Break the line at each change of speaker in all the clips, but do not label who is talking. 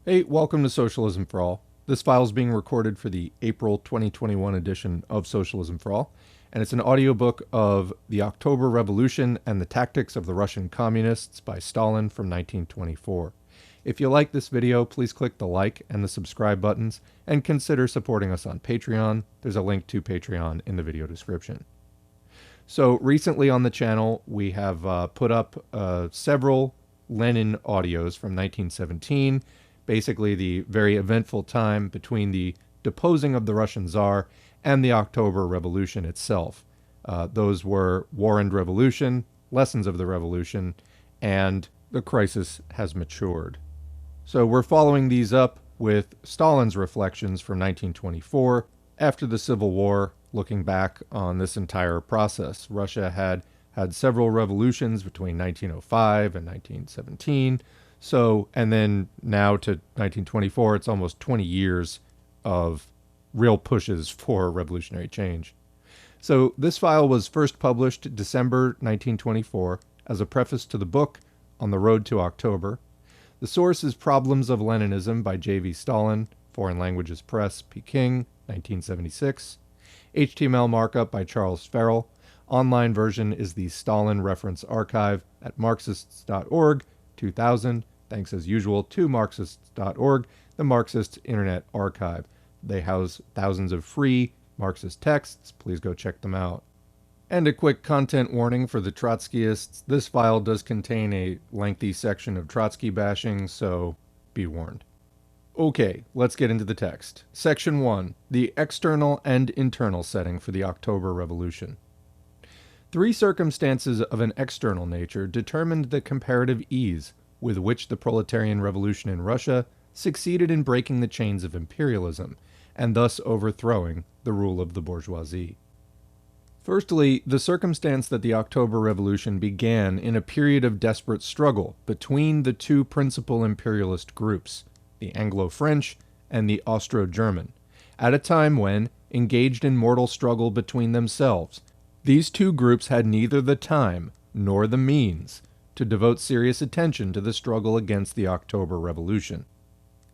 Hey, welcome to Socialism for All. This file is being recorded for the April 2021 edition of Socialism for All, and it's an audiobook of The October Revolution and the Tactics of the Russian Communists by Stalin from 1924. If you like this video, please click the like and the subscribe buttons, and consider supporting us on Patreon. There's a link to Patreon in the video description. So recently on the channel, we have put up several Lenin audios from 1917, basically the very eventful time between the deposing of the Russian Tsar and the October Revolution itself. Those were War and Revolution, Lessons of the Revolution, and The Crisis Has Matured. So we're following these up with Stalin's reflections from 1924 after the Civil War, looking back on this entire process. Russia had several revolutions between 1905 and 1917. So, and then now to 1924, it's almost 20 years of real pushes for revolutionary change. So this file was first published December 1924 as a preface to the book On the Road to October. The source is Problems of Leninism by J.V. Stalin, Foreign Languages Press, Peking, 1976. HTML markup by Charles Farrell. Online version is the Stalin Reference Archive at Marxists.org, 2000. Thanks as usual to Marxists.org, the Marxist Internet Archive. They house thousands of free Marxist texts. Please go check them out. And a quick content warning for the Trotskyists. This file does contain a lengthy section of Trotsky bashing, so be warned. Okay, let's get into the text. Section 1. The external and internal setting for the October Revolution. Three circumstances of an external nature determined the comparative ease with which the proletarian revolution in Russia succeeded in breaking the chains of imperialism, and thus overthrowing the rule of the bourgeoisie. Firstly, the circumstance that the October Revolution began in a period of desperate struggle between the two principal imperialist groups, the Anglo-French and the Austro-German, at a time when, engaged in mortal struggle between themselves, these two groups had neither the time nor the means to devote serious attention to the struggle against the October Revolution.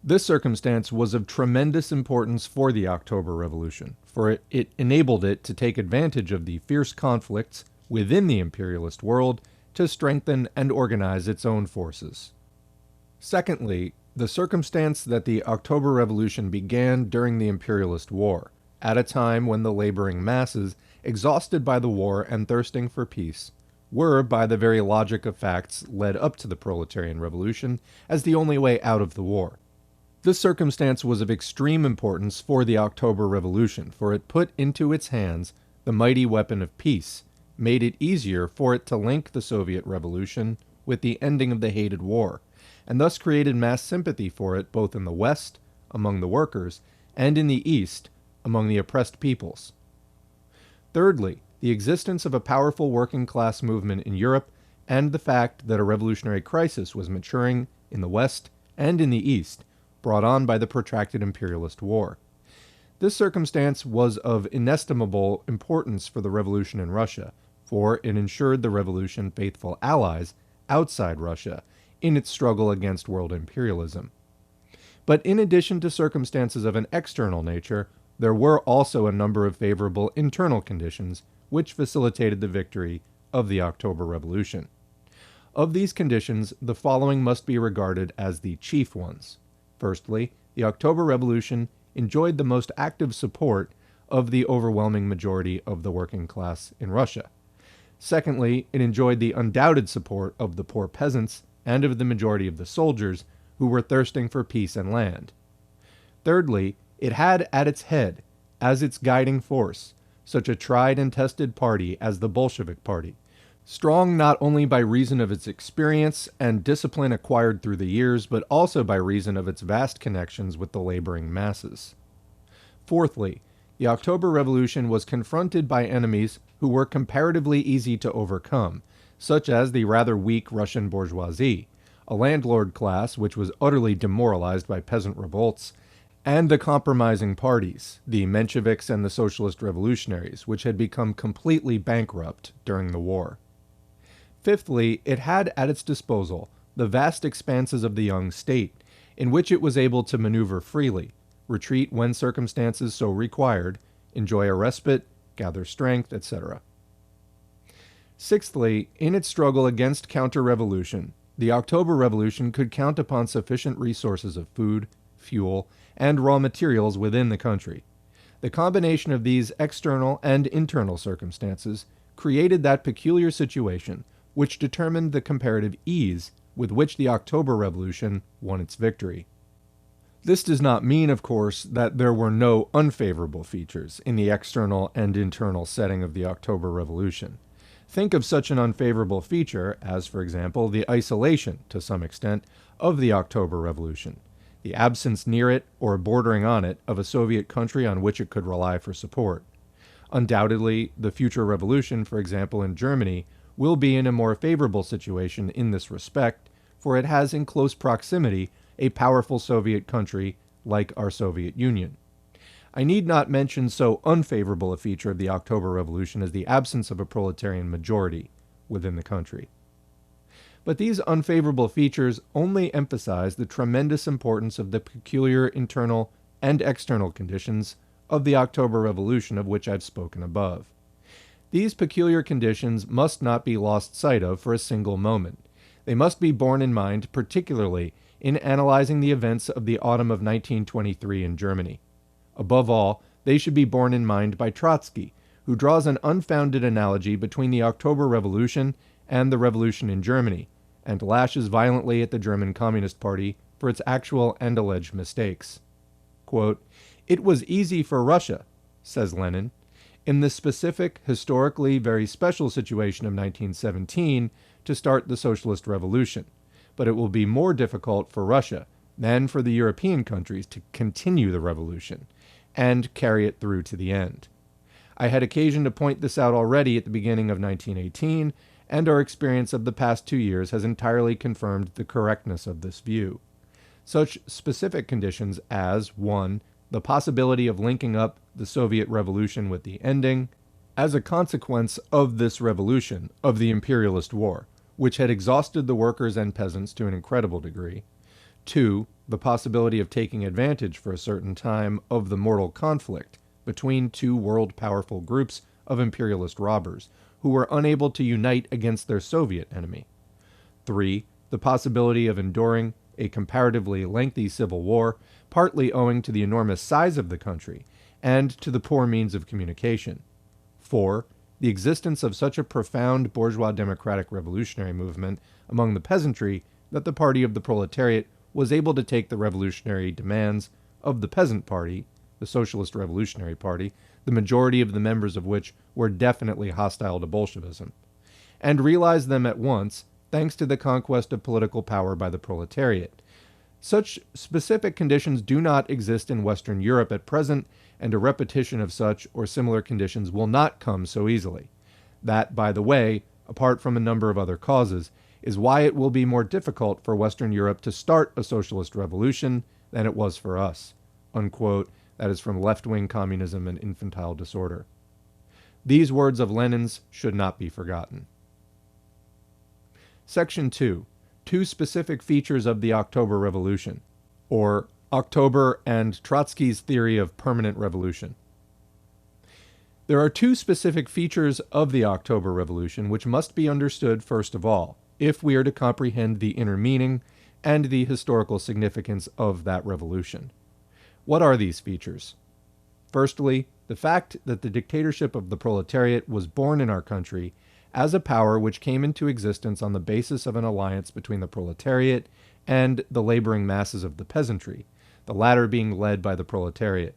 This circumstance was of tremendous importance for the October Revolution, for it enabled it to take advantage of the fierce conflicts within the imperialist world to strengthen and organize its own forces. Secondly, the circumstance that the October Revolution began during the imperialist war, at a time when the laboring masses, exhausted by the war and thirsting for peace, were, by the very logic of facts, led up to the proletarian revolution as the only way out of the war. This circumstance was of extreme importance for the October Revolution, for it put into its hands the mighty weapon of peace, made it easier for it to link the Soviet Revolution with the ending of the hated war, and thus created mass sympathy for it both in the West, among the workers, and in the East, among the oppressed peoples. Thirdly, the existence of a powerful working class movement in Europe, and the fact that a revolutionary crisis was maturing in the West and in the East, brought on by the protracted imperialist war. This circumstance was of inestimable importance for the revolution in Russia, for it ensured the revolution faithful allies outside Russia in its struggle against world imperialism. But in addition to circumstances of an external nature, there were also a number of favorable internal conditions which facilitated the victory of the October Revolution. Of these conditions, the following must be regarded as the chief ones. Firstly, the October Revolution enjoyed the most active support of the overwhelming majority of the working class in Russia. Secondly, it enjoyed the undoubted support of the poor peasants and of the majority of the soldiers who were thirsting for peace and land. Thirdly, it had at its head, as its guiding force, such a tried and tested party as the Bolshevik Party, strong not only by reason of its experience and discipline acquired through the years, but also by reason of its vast connections with the laboring masses. Fourthly, the October Revolution was confronted by enemies who were comparatively easy to overcome, such as the rather weak Russian bourgeoisie, a landlord class which was utterly demoralized by peasant revolts, and the compromising parties, the Mensheviks and the Socialist Revolutionaries, which had become completely bankrupt during the war. Fifthly, it had at its disposal the vast expanses of the young state, in which it was able to maneuver freely, retreat when circumstances so required, enjoy a respite, gather strength, etc. Sixthly, in its struggle against counter-revolution, the October Revolution could count upon sufficient resources of food, fuel, and raw materials within the country. The combination of these external and internal circumstances created that peculiar situation which determined the comparative ease with which the October Revolution won its victory. This does not mean, of course, that there were no unfavorable features in the external and internal setting of the October Revolution. Think of such an unfavorable feature as, for example, the isolation, to some extent, of the October Revolution, the absence near it or bordering on it of a Soviet country on which it could rely for support. Undoubtedly, the future revolution, for example, in Germany, will be in a more favorable situation in this respect, for it has in close proximity a powerful Soviet country like our Soviet Union. I need not mention so unfavorable a feature of the October Revolution as the absence of a proletarian majority within the country. But these unfavorable features only emphasize the tremendous importance of the peculiar internal and external conditions of the October Revolution of which I've spoken above. These peculiar conditions must not be lost sight of for a single moment. They must be borne in mind particularly in analyzing the events of the autumn of 1923 in Germany. Above all, they should be borne in mind by Trotsky, who draws an unfounded analogy between the October Revolution and the revolution in Germany, and lashes violently at the German Communist Party for its actual and alleged mistakes. Quote, "It was easy for Russia," says Lenin, "in the specific, historically very special situation of 1917 to start the socialist revolution, but it will be more difficult for Russia than for the European countries to continue the revolution and carry it through to the end. I had occasion to point this out already at the beginning of 1918, and our experience of the past 2 years has entirely confirmed the correctness of this view. Such specific conditions as 1. The possibility of linking up the Soviet revolution with the ending, as a consequence of this revolution, of the imperialist war, which had exhausted the workers and peasants to an incredible degree. 2. The possibility of taking advantage for a certain time of the mortal conflict between two world-powerful groups of imperialist robbers who were unable to unite against their Soviet enemy. 3. The possibility of enduring a comparatively lengthy civil war, partly owing to the enormous size of the country and to the poor means of communication. 4. The existence of such a profound bourgeois democratic revolutionary movement among the peasantry that the party of the proletariat was able to take the revolutionary demands of the peasant party, the Socialist Revolutionary Party, the majority of the members of which were definitely hostile to Bolshevism, and realize them at once thanks to the conquest of political power by the proletariat. Such specific conditions do not exist in Western Europe at present, and a repetition of such or similar conditions will not come so easily. That, by the way, apart from a number of other causes, is why it will be more difficult for Western Europe to start a socialist revolution than it was for us." Unquote. That is from Left-Wing Communism and Infantile Disorder. These words of Lenin's should not be forgotten. Section 2. Two specific features of the October Revolution, or October and Trotsky's theory of permanent revolution. There are two specific features of the October Revolution which must be understood first of all, if we are to comprehend the inner meaning and the historical significance of that revolution. What are these features? Firstly, the fact that the dictatorship of the proletariat was born in our country as a power which came into existence on the basis of an alliance between the proletariat and the laboring masses of the peasantry, the latter being led by the proletariat.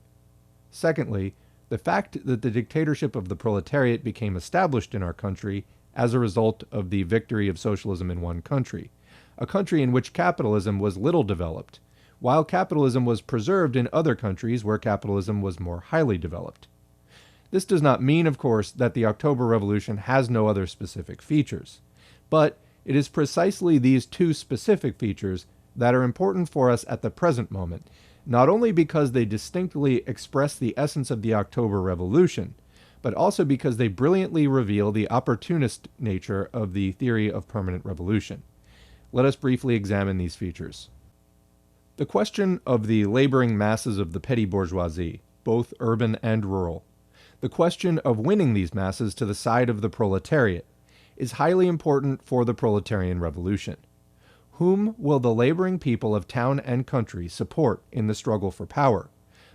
Secondly, the fact that the dictatorship of the proletariat became established in our country as a result of the victory of socialism in one country, a country in which capitalism was little developed, while capitalism was preserved in other countries where capitalism was more highly developed. This does not mean, of course, that the October Revolution has no other specific features, but it is precisely these two specific features that are important for us at the present moment, not only because they distinctly express the essence of the October Revolution, but also because they brilliantly reveal the opportunist nature of the theory of permanent revolution. Let us briefly examine these features. The question of the laboring masses of the petty bourgeoisie, both urban and rural, the question of winning these masses to the side of the proletariat, is highly important for the proletarian revolution. Whom will the laboring people of town and country support in the struggle for power,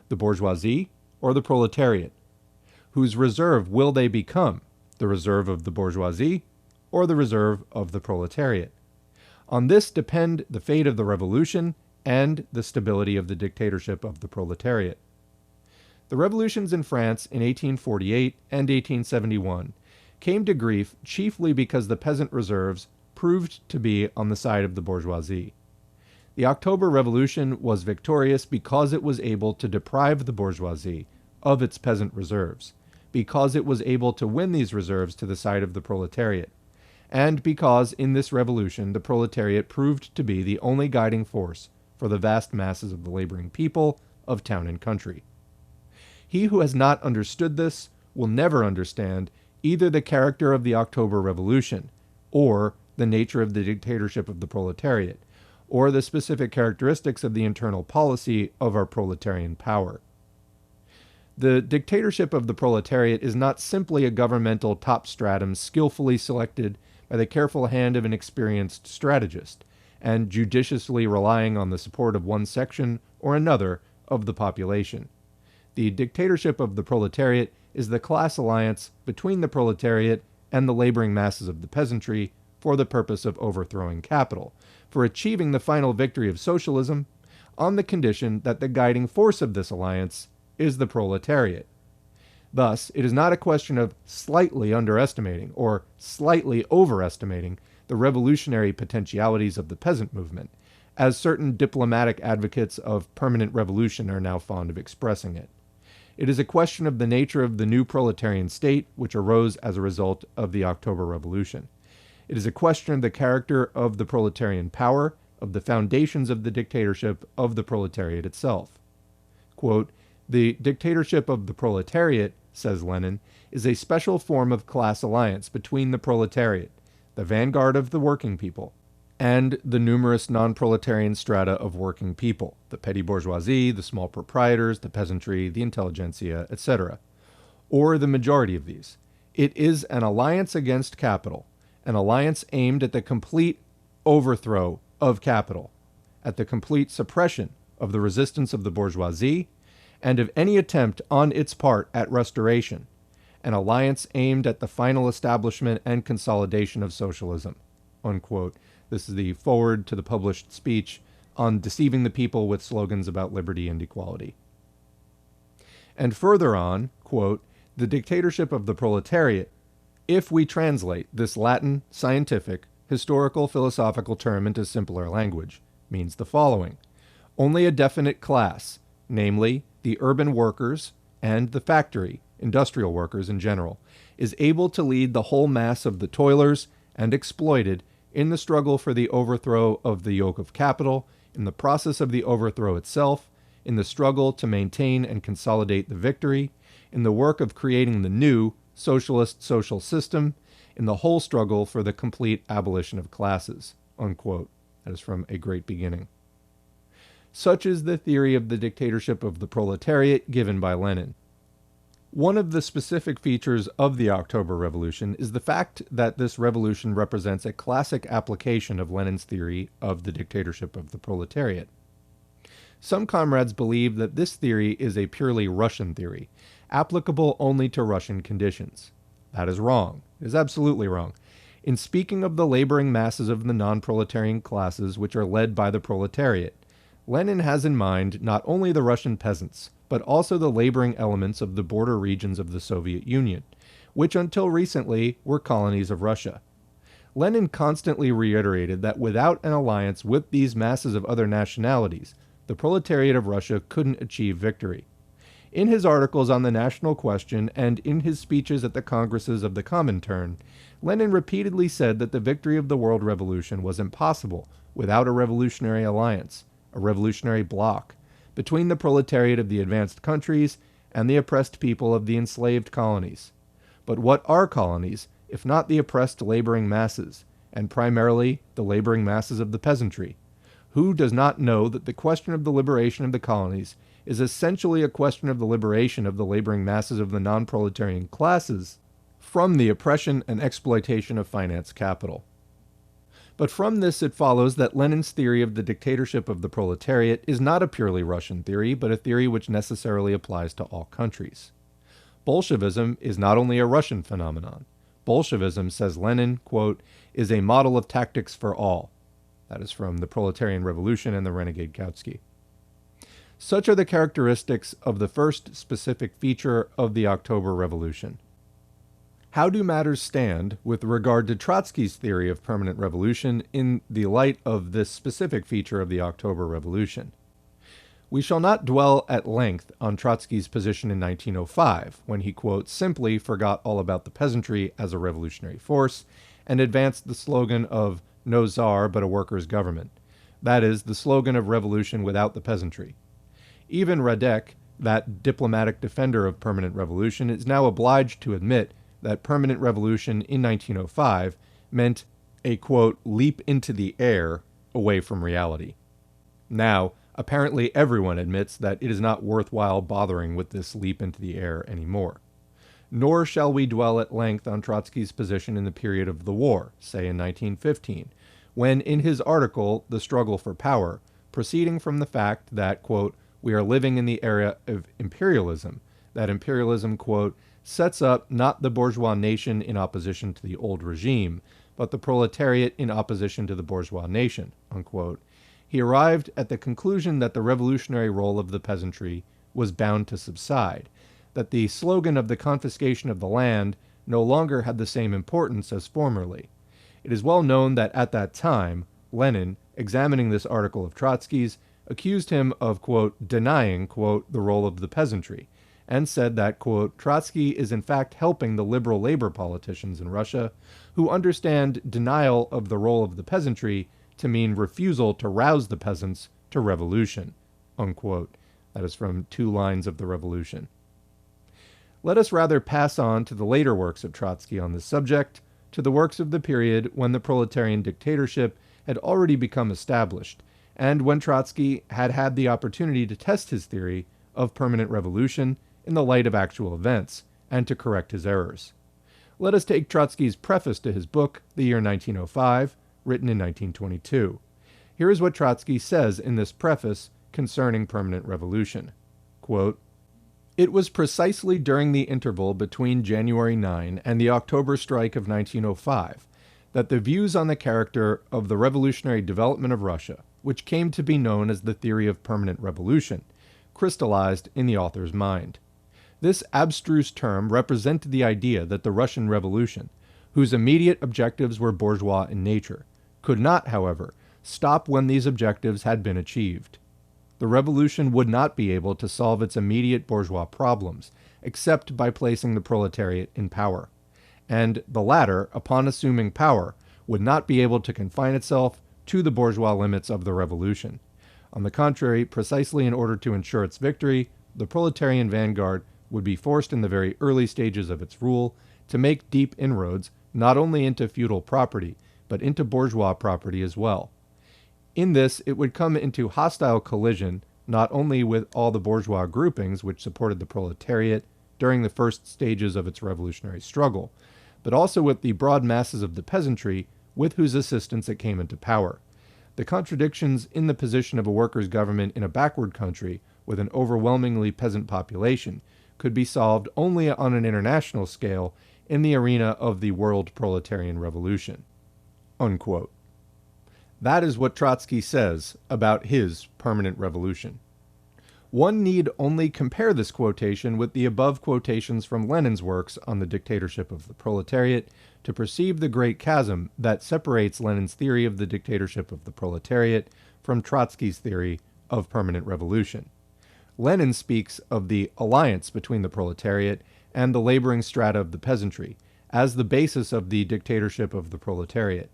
the bourgeoisie or the proletariat? Whose reserve will they become, the reserve of the bourgeoisie or the reserve of the proletariat? On this depend the fate of the revolution and the stability of the dictatorship of the proletariat. The revolutions in France in 1848 and 1871 came to grief chiefly because the peasant reserves proved to be on the side of the bourgeoisie. The October Revolution was victorious because it was able to deprive the bourgeoisie of its peasant reserves, because it was able to win these reserves to the side of the proletariat, and because in this revolution the proletariat proved to be the only guiding force for the vast masses of the laboring people of town and country. He who has not understood this will never understand either the character of the October Revolution, or the nature of the dictatorship of the proletariat, or the specific characteristics of the internal policy of our proletarian power. The dictatorship of the proletariat is not simply a governmental top stratum skillfully selected by the careful hand of an experienced strategist, and judiciously relying on the support of one section or another of the population. The dictatorship of the proletariat is the class alliance between the proletariat and the laboring masses of the peasantry for the purpose of overthrowing capital, for achieving the final victory of socialism, on the condition that the guiding force of this alliance is the proletariat. Thus, it is not a question of slightly underestimating or slightly overestimating the revolutionary potentialities of the peasant movement, as certain diplomatic advocates of permanent revolution are now fond of expressing it. It is a question of the nature of the new proletarian state which arose as a result of the October Revolution. It is a question of the character of the proletarian power, of the foundations of the dictatorship of the proletariat itself. Quote, "The dictatorship of the proletariat," says Lenin, "is a special form of class alliance between the proletariat, the vanguard of the working people, and the numerous non-proletarian strata of working people, the petty bourgeoisie, the small proprietors, the peasantry, the intelligentsia, etc., or the majority of these. It is an alliance against capital, an alliance aimed at the complete overthrow of capital, at the complete suppression of the resistance of the bourgeoisie, and of any attempt on its part at restoration, an alliance aimed at the final establishment and consolidation of socialism." Unquote. This is the foreword to the published speech on deceiving the people with slogans about liberty and equality. And further on, quote, "The dictatorship of the proletariat, if we translate this Latin, scientific, historical, philosophical term into simpler language, means the following: only a definite class, namely the urban workers and the factory, industrial workers in general, is able to lead the whole mass of the toilers and exploited in the struggle for the overthrow of the yoke of capital, in the process of the overthrow itself, in the struggle to maintain and consolidate the victory, in the work of creating the new socialist social system, in the whole struggle for the complete abolition of classes." Unquote. That is from A Great Beginning. Such is the theory of the dictatorship of the proletariat given by Lenin. One of the specific features of the October Revolution is the fact that this revolution represents a classic application of Lenin's theory of the dictatorship of the proletariat. Some comrades believe that this theory is a purely Russian theory, applicable only to Russian conditions. That is wrong. It is absolutely wrong. In speaking of the laboring masses of the non-proletarian classes which are led by the proletariat, Lenin has in mind not only the Russian peasants, but also the laboring elements of the border regions of the Soviet Union, which until recently were colonies of Russia. Lenin constantly reiterated that without an alliance with these masses of other nationalities, the proletariat of Russia couldn't achieve victory. In his articles on the national question and in his speeches at the congresses of the Comintern, Lenin repeatedly said that the victory of the world revolution was impossible without a revolutionary alliance, a revolutionary bloc, between the proletariat of the advanced countries and the oppressed people of the enslaved colonies. But what are colonies, if not the oppressed laboring masses, and primarily the laboring masses of the peasantry? Who does not know that the question of the liberation of the colonies is essentially a question of the liberation of the laboring masses of the non-proletarian classes from the oppression and exploitation of finance capital? But from this it follows that Lenin's theory of the dictatorship of the proletariat is not a purely Russian theory, but a theory which necessarily applies to all countries. Bolshevism is not only a Russian phenomenon. Bolshevism, says Lenin, quote, is a model of tactics for all. That is from The Proletarian Revolution and the Renegade Kautsky. Such are the characteristics of the first specific feature of the October Revolution. How do matters stand with regard to Trotsky's theory of permanent revolution in the light of this specific feature of the October Revolution? We shall not dwell at length on Trotsky's position in 1905, when he, quote, simply forgot all about the peasantry as a revolutionary force and advanced the slogan of no czar but a workers' government. That is, the slogan of revolution without the peasantry. Even Radek, that diplomatic defender of permanent revolution, is now obliged to admit that permanent revolution in 1905 meant a, quote, leap into the air away from reality. Now, apparently everyone admits that it is not worthwhile bothering with this leap into the air anymore. Nor shall we dwell at length on Trotsky's position in the period of the war, say in 1915, when in his article, The Struggle for Power, proceeding from the fact that, quote, we are living in the era of imperialism, that imperialism, quote, sets up not the bourgeois nation in opposition to the old regime, but the proletariat in opposition to the bourgeois nation, unquote, he arrived at the conclusion that the revolutionary role of the peasantry was bound to subside, that the slogan of the confiscation of the land no longer had the same importance as formerly. It is well known that at that time, Lenin, examining this article of Trotsky's, accused him of, quote, denying, quote, the role of the peasantry, and said that, quote, Trotsky is in fact helping the liberal labor politicians in Russia, who understand denial of the role of the peasantry to mean refusal to rouse the peasants to revolution, unquote. That is from Two Lines of the Revolution. Let us rather pass on to the later works of Trotsky on this subject, to the works of the period when the proletarian dictatorship had already become established, and when Trotsky had had the opportunity to test his theory of permanent revolution in the light of actual events, and to correct his errors. Let us take Trotsky's preface to his book, The Year 1905, written in 1922. Here is what Trotsky says in this preface concerning permanent revolution. Quote, it was precisely during the interval between January 9 and the October strike of 1905 that the views on the character of the revolutionary development of Russia, which came to be known as the theory of permanent revolution, crystallized in the author's mind. This abstruse term represented the idea that the Russian Revolution, whose immediate objectives were bourgeois in nature, could not, however, stop when these objectives had been achieved. The revolution would not be able to solve its immediate bourgeois problems, except by placing the proletariat in power. And the latter, upon assuming power, would not be able to confine itself to the bourgeois limits of the revolution. On the contrary, precisely in order to ensure its victory, the proletarian vanguard would be forced in the very early stages of its rule to make deep inroads not only into feudal property, but into bourgeois property as well. In this, it would come into hostile collision not only with all the bourgeois groupings which supported the proletariat during the first stages of its revolutionary struggle, but also with the broad masses of the peasantry with whose assistance it came into power. The contradictions in the position of a workers' government in a backward country with an overwhelmingly peasant population could be solved only on an international scale in the arena of the world proletarian revolution. Unquote. That is what Trotsky says about his permanent revolution. One need only compare this quotation with the above quotations from Lenin's works on the dictatorship of the proletariat to perceive the great chasm that separates Lenin's theory of the dictatorship of the proletariat from Trotsky's theory of permanent revolution. Lenin speaks of the alliance between the proletariat and the laboring strata of the peasantry as the basis of the dictatorship of the proletariat.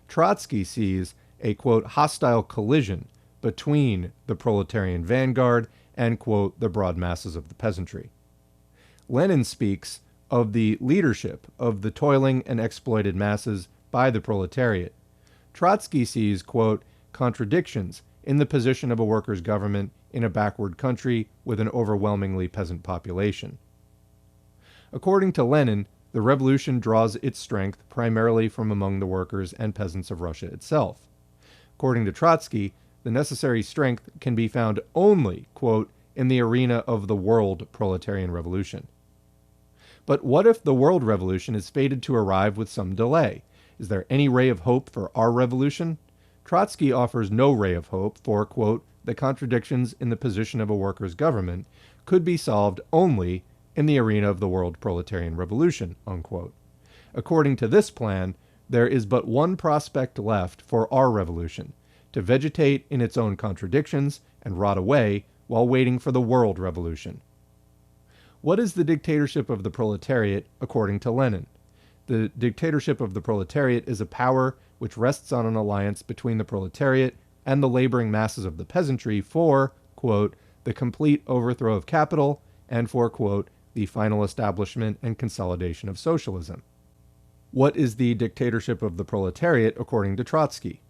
Trotsky sees a, quote, hostile collision between the proletarian vanguard and, quote, the broad masses of the peasantry. Lenin speaks of the leadership of the toiling and exploited masses by the proletariat. Trotsky sees, quote, contradictions in the position of a workers' government in a backward country with an overwhelmingly peasant population. According to Lenin, the revolution draws its strength primarily from among the workers and peasants of Russia itself. According to Trotsky, the necessary strength can be found only, quote, in the arena of the world proletarian revolution. But what if the world revolution is fated to arrive with some delay? Is there any ray of hope for our revolution? Trotsky offers no ray of hope, for, quote, the contradictions in the position of a workers' government could be solved only in the arena of the world proletarian revolution, unquote. According to this plan, there is but one prospect left for our revolution, to vegetate in its own contradictions and rot away while waiting for the world revolution. What is the dictatorship of the proletariat according to Lenin? The dictatorship of the proletariat is a power which rests on an alliance between the proletariat and the laboring masses of the peasantry for, quote, the complete overthrow of capital and for, quote, the final establishment and consolidation of socialism. What is the dictatorship of the proletariat according to Trotsky?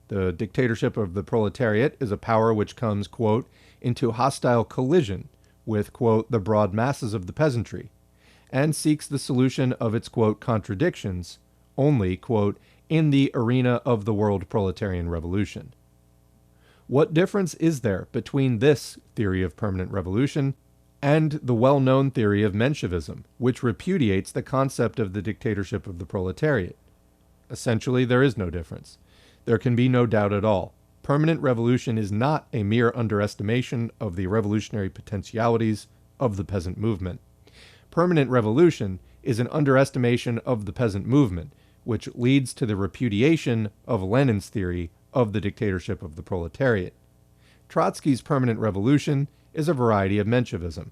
The dictatorship of the proletariat is a power which comes, quote, into hostile collision with, quote, the broad masses of the peasantry, and seeks the solution of its, quote, contradictions only, quote, in the arena of the world proletarian revolution. What difference is there between this theory of permanent revolution and the well-known theory of Menshevism, which repudiates the concept of the dictatorship of the proletariat? Essentially, there is no difference. There can be no doubt at all. Permanent revolution is not a mere underestimation of the revolutionary potentialities of the peasant movement. Permanent revolution is an underestimation of the peasant movement, which leads to the repudiation of Lenin's theory of the dictatorship of the proletariat. Trotsky's permanent revolution is a variety of Menshevism.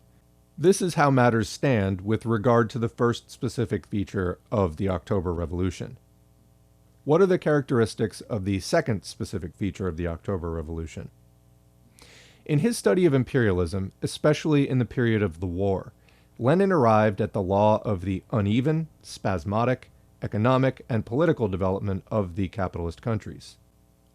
This is how matters stand with regard to the first specific feature of the October Revolution. What are the characteristics of the second specific feature of the October Revolution? In his study of imperialism, especially in the period of the war, Lenin arrived at the law of the uneven, spasmodic, economic, and political development of the capitalist countries.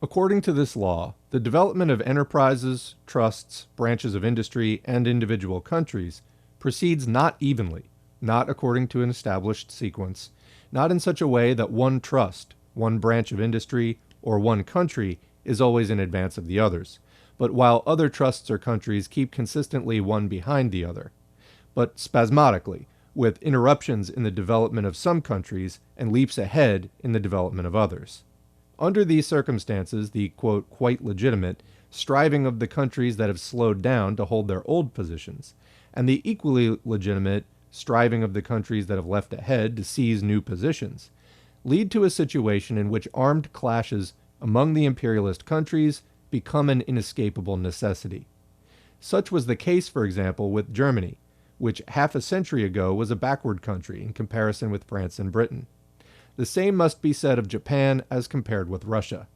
According to this law, the development of enterprises, trusts, branches of industry, and individual countries proceeds not evenly, not according to an established sequence, not in such a way that one trust, one branch of industry, or one country is always in advance of the others, but while other trusts or countries keep consistently one behind the other, but spasmodically, with interruptions in the development of some countries and leaps ahead in the development of others. Under these circumstances, the, quote, quite legitimate striving of the countries that have slowed down to hold their old positions, and the equally legitimate striving of the countries that have left ahead to seize new positions, lead to a situation in which armed clashes among the imperialist countries become an inescapable necessity. Such was the case, for example, with Germany, which half a century ago was a backward country in comparison with France and Britain. The same must be said of Japan as compared with Russia.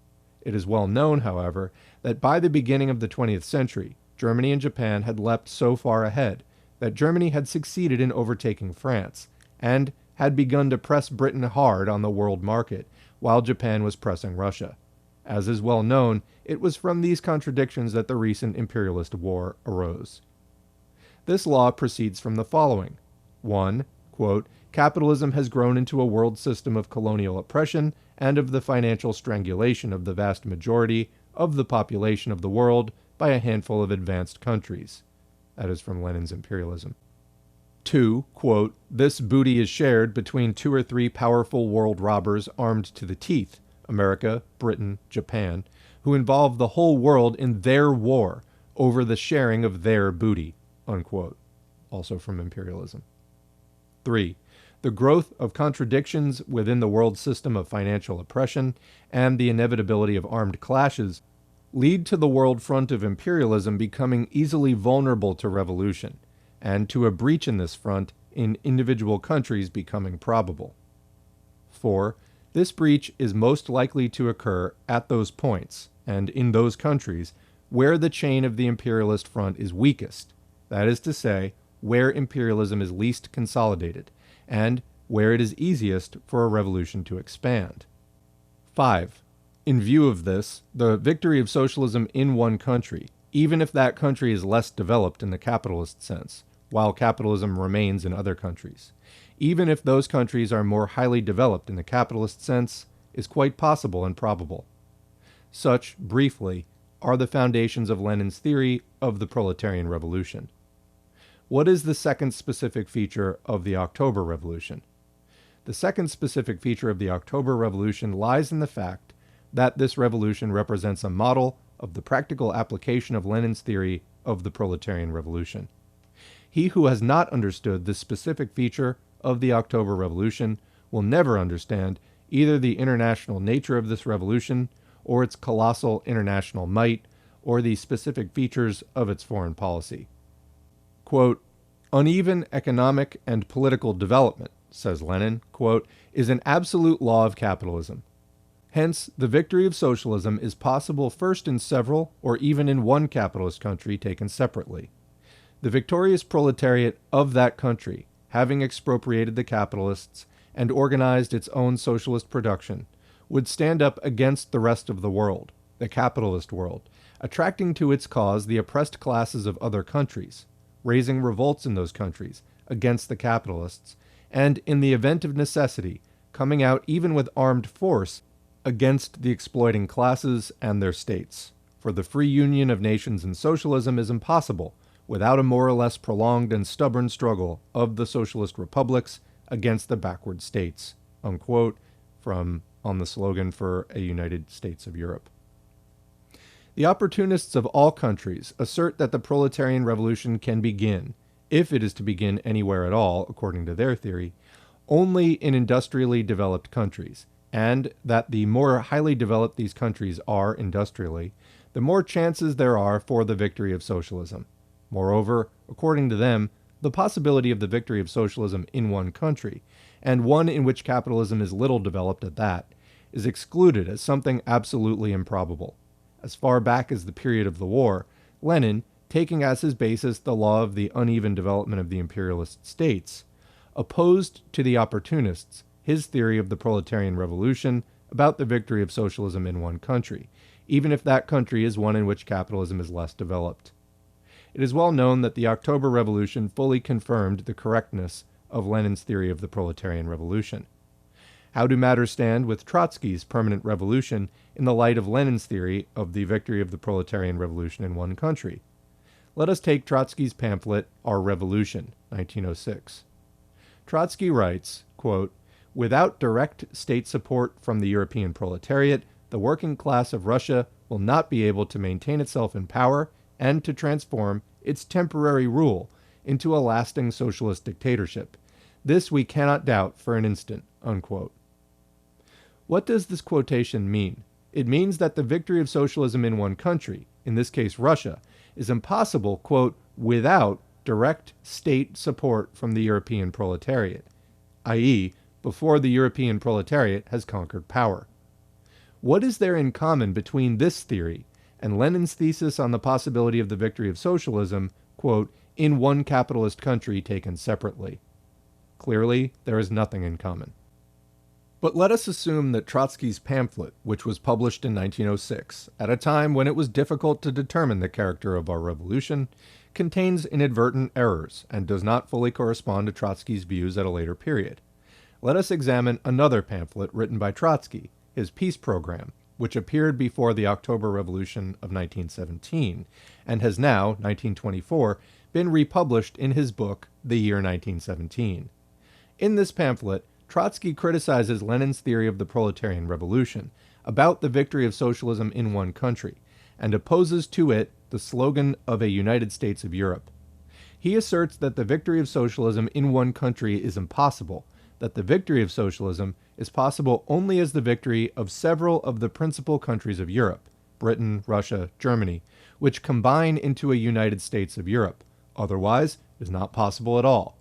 It is well known, however, that by the beginning of the 20th century, Germany and Japan had leapt so far ahead that Germany had succeeded in overtaking France, and had begun to press Britain hard on the world market, while Japan was pressing Russia. As is well known, it was from these contradictions that the recent imperialist war arose. This law proceeds from the following. 1. Quote, capitalism has grown into a world system of colonial oppression and of the financial strangulation of the vast majority of the population of the world by a handful of advanced countries. That is from Lenin's Imperialism. 2. Quote, this booty is shared between 2 or 3 powerful world robbers armed to the teeth, America, Britain, Japan, who involve the whole world in their war over the sharing of their booty, unquote. Also from Imperialism. 3. The growth of contradictions within the world system of financial oppression and the inevitability of armed clashes lead to the world front of imperialism becoming easily vulnerable to revolution, and to a breach in this front in individual countries becoming probable. 4. This breach is most likely to occur at those points, and in those countries, where the chain of the imperialist front is weakest, that is to say, where imperialism is least consolidated, and where it is easiest for a revolution to expand. 5. In view of this, the victory of socialism in one country, even if that country is less developed in the capitalist sense, while capitalism remains in other countries, even if those countries are more highly developed in the capitalist sense, is quite possible and probable. Such, briefly, are the foundations of Lenin's theory of the proletarian revolution. What is the second specific feature of the October Revolution? The second specific feature of the October Revolution lies in the fact that this revolution represents a model of the practical application of Lenin's theory of the proletarian revolution. He who has not understood this specific feature of the October Revolution will never understand either the international nature of this revolution, or its colossal international might, or the specific features of its foreign policy. Quote, "Uneven economic and political development," says Lenin, quote, "is an absolute law of capitalism. Hence, the victory of socialism is possible first in several or even in one capitalist country taken separately. The victorious proletariat of that country, having expropriated the capitalists and organized its own socialist production, would stand up against the rest of the world, the capitalist world, attracting to its cause the oppressed classes of other countries, raising revolts in those countries against the capitalists, and, in the event of necessity, coming out even with armed force against the exploiting classes and their states. For the free union of nations in socialism is impossible without a more or less prolonged and stubborn struggle of the socialist republics against the backward states," unquote, from On the Slogan for a United States of Europe. The opportunists of all countries assert that the proletarian revolution can begin, if it is to begin anywhere at all, according to their theory, only in industrially developed countries, and that the more highly developed these countries are industrially, the more chances there are for the victory of socialism. Moreover, according to them, the possibility of the victory of socialism in one country, and one in which capitalism is little developed at that, is excluded as something absolutely improbable. As far back as the period of the war, Lenin, taking as his basis the law of the uneven development of the imperialist states, opposed to the opportunists his theory of the proletarian revolution about the victory of socialism in one country, even if that country is one in which capitalism is less developed. It is well known that the October Revolution fully confirmed the correctness of Lenin's theory of the proletarian revolution. How do matters stand with Trotsky's permanent revolution in the light of Lenin's theory of the victory of the proletarian revolution in one country? Let us take Trotsky's pamphlet, Our Revolution, 1906. Trotsky writes, quote, "Without direct state support from the European proletariat, the working class of Russia will not be able to maintain itself in power and to transform its temporary rule into a lasting socialist dictatorship. This we cannot doubt for an instant," unquote. What does this quotation mean? It means that the victory of socialism in one country, in this case Russia, is impossible, quote, "without direct state support from the European proletariat," i.e., before the European proletariat has conquered power. What is there in common between this theory and Lenin's thesis on the possibility of the victory of socialism, quote, "in one capitalist country taken separately"? Clearly, there is nothing in common. But let us assume that Trotsky's pamphlet, which was published in 1906, at a time when it was difficult to determine the character of our revolution, contains inadvertent errors and does not fully correspond to Trotsky's views at a later period. Let us examine another pamphlet written by Trotsky, his peace program, which appeared before the October Revolution of 1917, and has now, 1924, been republished in his book, The Year 1917. In this pamphlet, Trotsky criticizes Lenin's theory of the proletarian revolution about the victory of socialism in one country, and opposes to it the slogan of a United States of Europe. He asserts that the victory of socialism in one country is impossible, that the victory of socialism is possible only as the victory of several of the principal countries of Europe, Britain, Russia, Germany, which combine into a United States of Europe. Otherwise, it is not possible at all.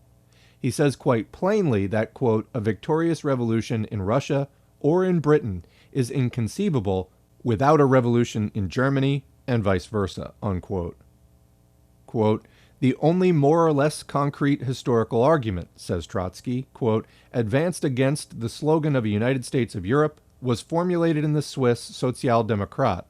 He says quite plainly that, quote, "a victorious revolution in Russia or in Britain is inconceivable without a revolution in Germany and vice versa," unquote. Quote, "The only more or less concrete historical argument," says Trotsky, quote, "advanced against the slogan of a United States of Europe was formulated in the Swiss Social Democrat,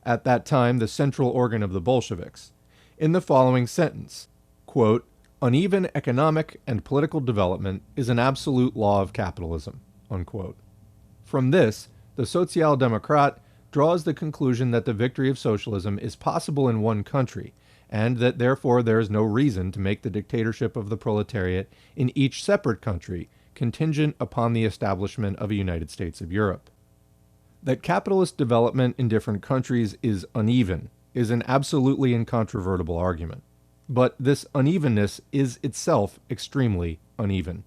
at that time the central organ of the Bolsheviks, in the following sentence, quote, "Uneven economic and political development is an absolute law of capitalism," unquote. From this, the Social Democrat draws the conclusion that the victory of socialism is possible in one country, and that therefore there is no reason to make the dictatorship of the proletariat in each separate country contingent upon the establishment of a United States of Europe. That capitalist development in different countries is uneven is an absolutely incontrovertible argument. But this unevenness is itself extremely uneven.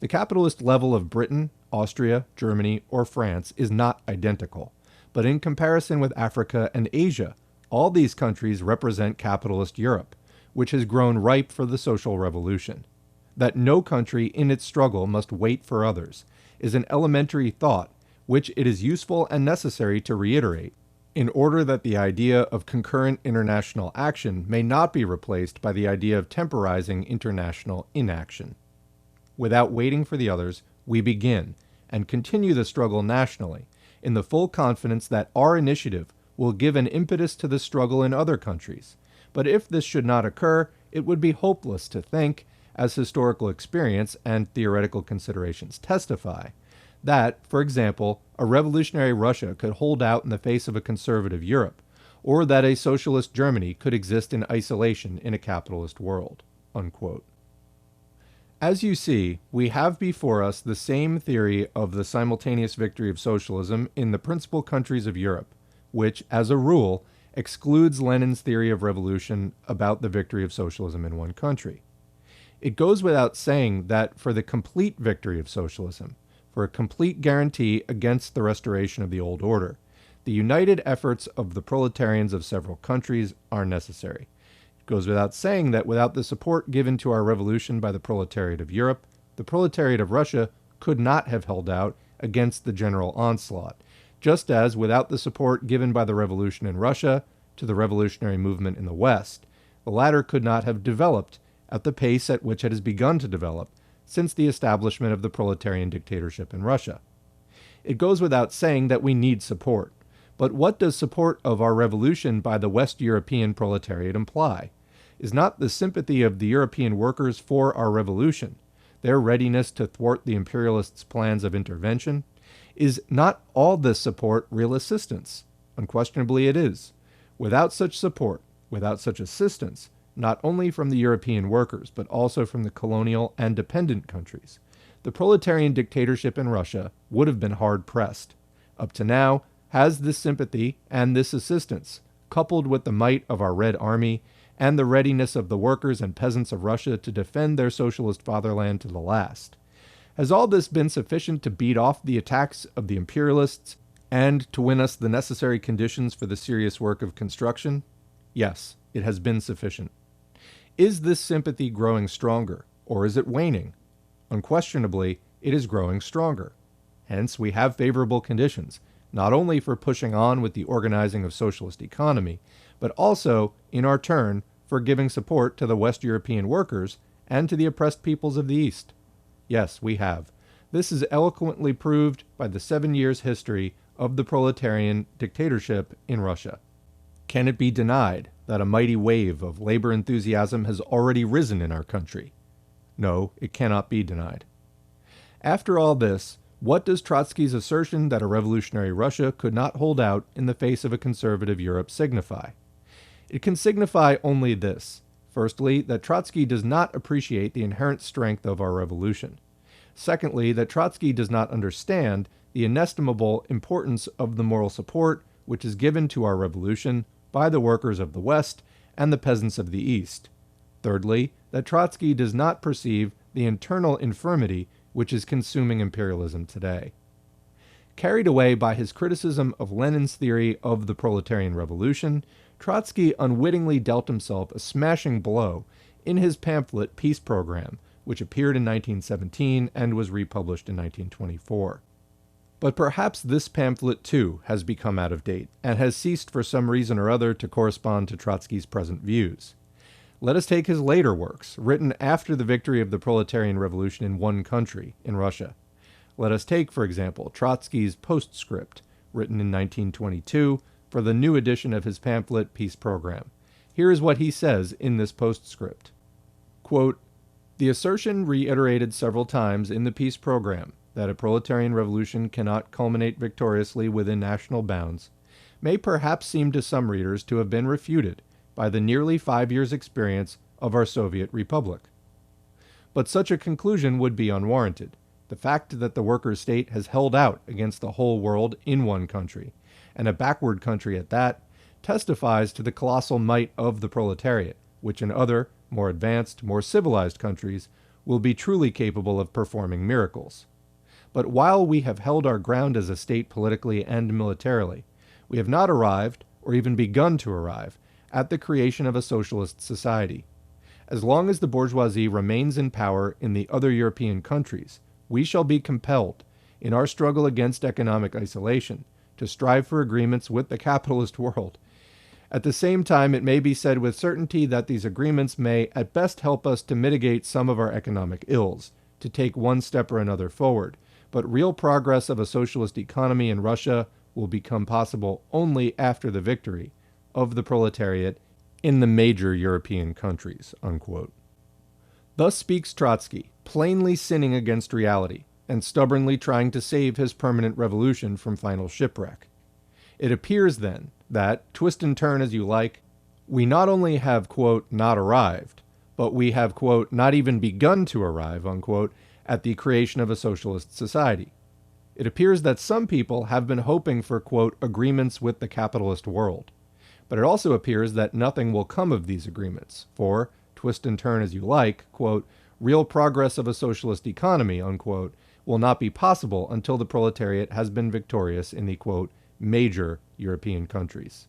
The capitalist level of Britain, Austria, Germany, or France is not identical, but in comparison with Africa and Asia, all these countries represent capitalist Europe, which has grown ripe for the social revolution. That no country in its struggle must wait for others is an elementary thought which it is useful and necessary to reiterate, in order that the idea of concurrent international action may not be replaced by the idea of temporizing international inaction. Without waiting for the others, we begin and continue the struggle nationally, in the full confidence that our initiative will give an impetus to the struggle in other countries. But if this should not occur, it would be hopeless to think, as historical experience and theoretical considerations testify, that, for example, a revolutionary Russia could hold out in the face of a conservative Europe, or that a socialist Germany could exist in isolation in a capitalist world." Unquote. As you see, we have before us the same theory of the simultaneous victory of socialism in the principal countries of Europe, which, as a rule, excludes Lenin's theory of revolution about the victory of socialism in one country. It goes without saying that for the complete victory of socialism, for a complete guarantee against the restoration of the old order, the united efforts of the proletarians of several countries are necessary. It goes without saying that without the support given to our revolution by the proletariat of Europe, the proletariat of Russia could not have held out against the general onslaught, just as without the support given by the revolution in Russia to the revolutionary movement in the West, the latter could not have developed at the pace at which it has begun to develop since the establishment of the proletarian dictatorship in Russia. It goes without saying that we need support. But what does support of our revolution by the West European proletariat imply? Is not the sympathy of the European workers for our revolution, their readiness to thwart the imperialists' plans of intervention? Is not all this support real assistance? Unquestionably it is. Without such support, without such assistance, not only from the European workers, but also from the colonial and dependent countries, the proletarian dictatorship in Russia would have been hard-pressed. Up to now, has this sympathy and this assistance, coupled with the might of our Red Army and the readiness of the workers and peasants of Russia to defend their socialist fatherland to the last, has all this been sufficient to beat off the attacks of the imperialists and to win us the necessary conditions for the serious work of construction? Yes, it has been sufficient. Is this sympathy growing stronger, or is it waning? Unquestionably, it is growing stronger. Hence, we have favorable conditions, not only for pushing on with the organizing of socialist economy, but also, in our turn, for giving support to the West European workers and to the oppressed peoples of the East. Yes, we have. This is eloquently proved by the 7 years' history of the proletarian dictatorship in Russia. Can it be denied that a mighty wave of labor enthusiasm has already risen in our country? No, it cannot be denied. After all this, what does Trotsky's assertion that a revolutionary Russia could not hold out in the face of a conservative Europe signify? It can signify only this. Firstly, that Trotsky does not appreciate the inherent strength of our revolution. Secondly, that Trotsky does not understand the inestimable importance of the moral support which is given to our revolution by the workers of the West and the peasants of the East. Thirdly, that Trotsky does not perceive the internal infirmity which is consuming imperialism today. Carried away by his criticism of Lenin's theory of the proletarian revolution, Trotsky unwittingly dealt himself a smashing blow in his pamphlet Peace Program, which appeared in 1917 and was republished in 1924. But perhaps this pamphlet, too, has become out of date, and has ceased for some reason or other to correspond to Trotsky's present views. Let us take his later works, written after the victory of the proletarian revolution in one country, in Russia. Let us take, for example, Trotsky's postscript, written in 1922 for the new edition of his pamphlet Peace Program. Here is what he says in this postscript. Quote, "The assertion reiterated several times in the peace program that a proletarian revolution cannot culminate victoriously within national bounds may perhaps seem to some readers to have been refuted by the nearly 5 years' experience of our Soviet Republic. But such a conclusion would be unwarranted. The fact that the workers' state has held out against the whole world in one country, and a backward country at that, testifies to the colossal might of the proletariat, which in other, more advanced, more civilized countries will be truly capable of performing miracles. But while we have held our ground as a state politically and militarily, we have not arrived, or even begun to arrive, at the creation of a socialist society. As long as the bourgeoisie remains in power in the other European countries, we shall be compelled, in our struggle against economic isolation, to strive for agreements with the capitalist world. At the same time, it may be said with certainty that these agreements may at best help us to mitigate some of our economic ills, to take one step or another forward, but real progress of a socialist economy in Russia will become possible only after the victory of the proletariat in the major European countries." Unquote. Thus speaks Trotsky, plainly sinning against reality, and stubbornly trying to save his permanent revolution from final shipwreck. It appears, then, that, twist and turn as you like, we not only have, quote, not arrived, but we have, quote, not even begun to arrive, unquote, at the creation of a socialist society. It appears that some people have been hoping for, quote, agreements with the capitalist world. But it also appears that nothing will come of these agreements, for, twist and turn as you like, quote, real progress of a socialist economy, unquote, will not be possible until the proletariat has been victorious in the, quote, major European countries.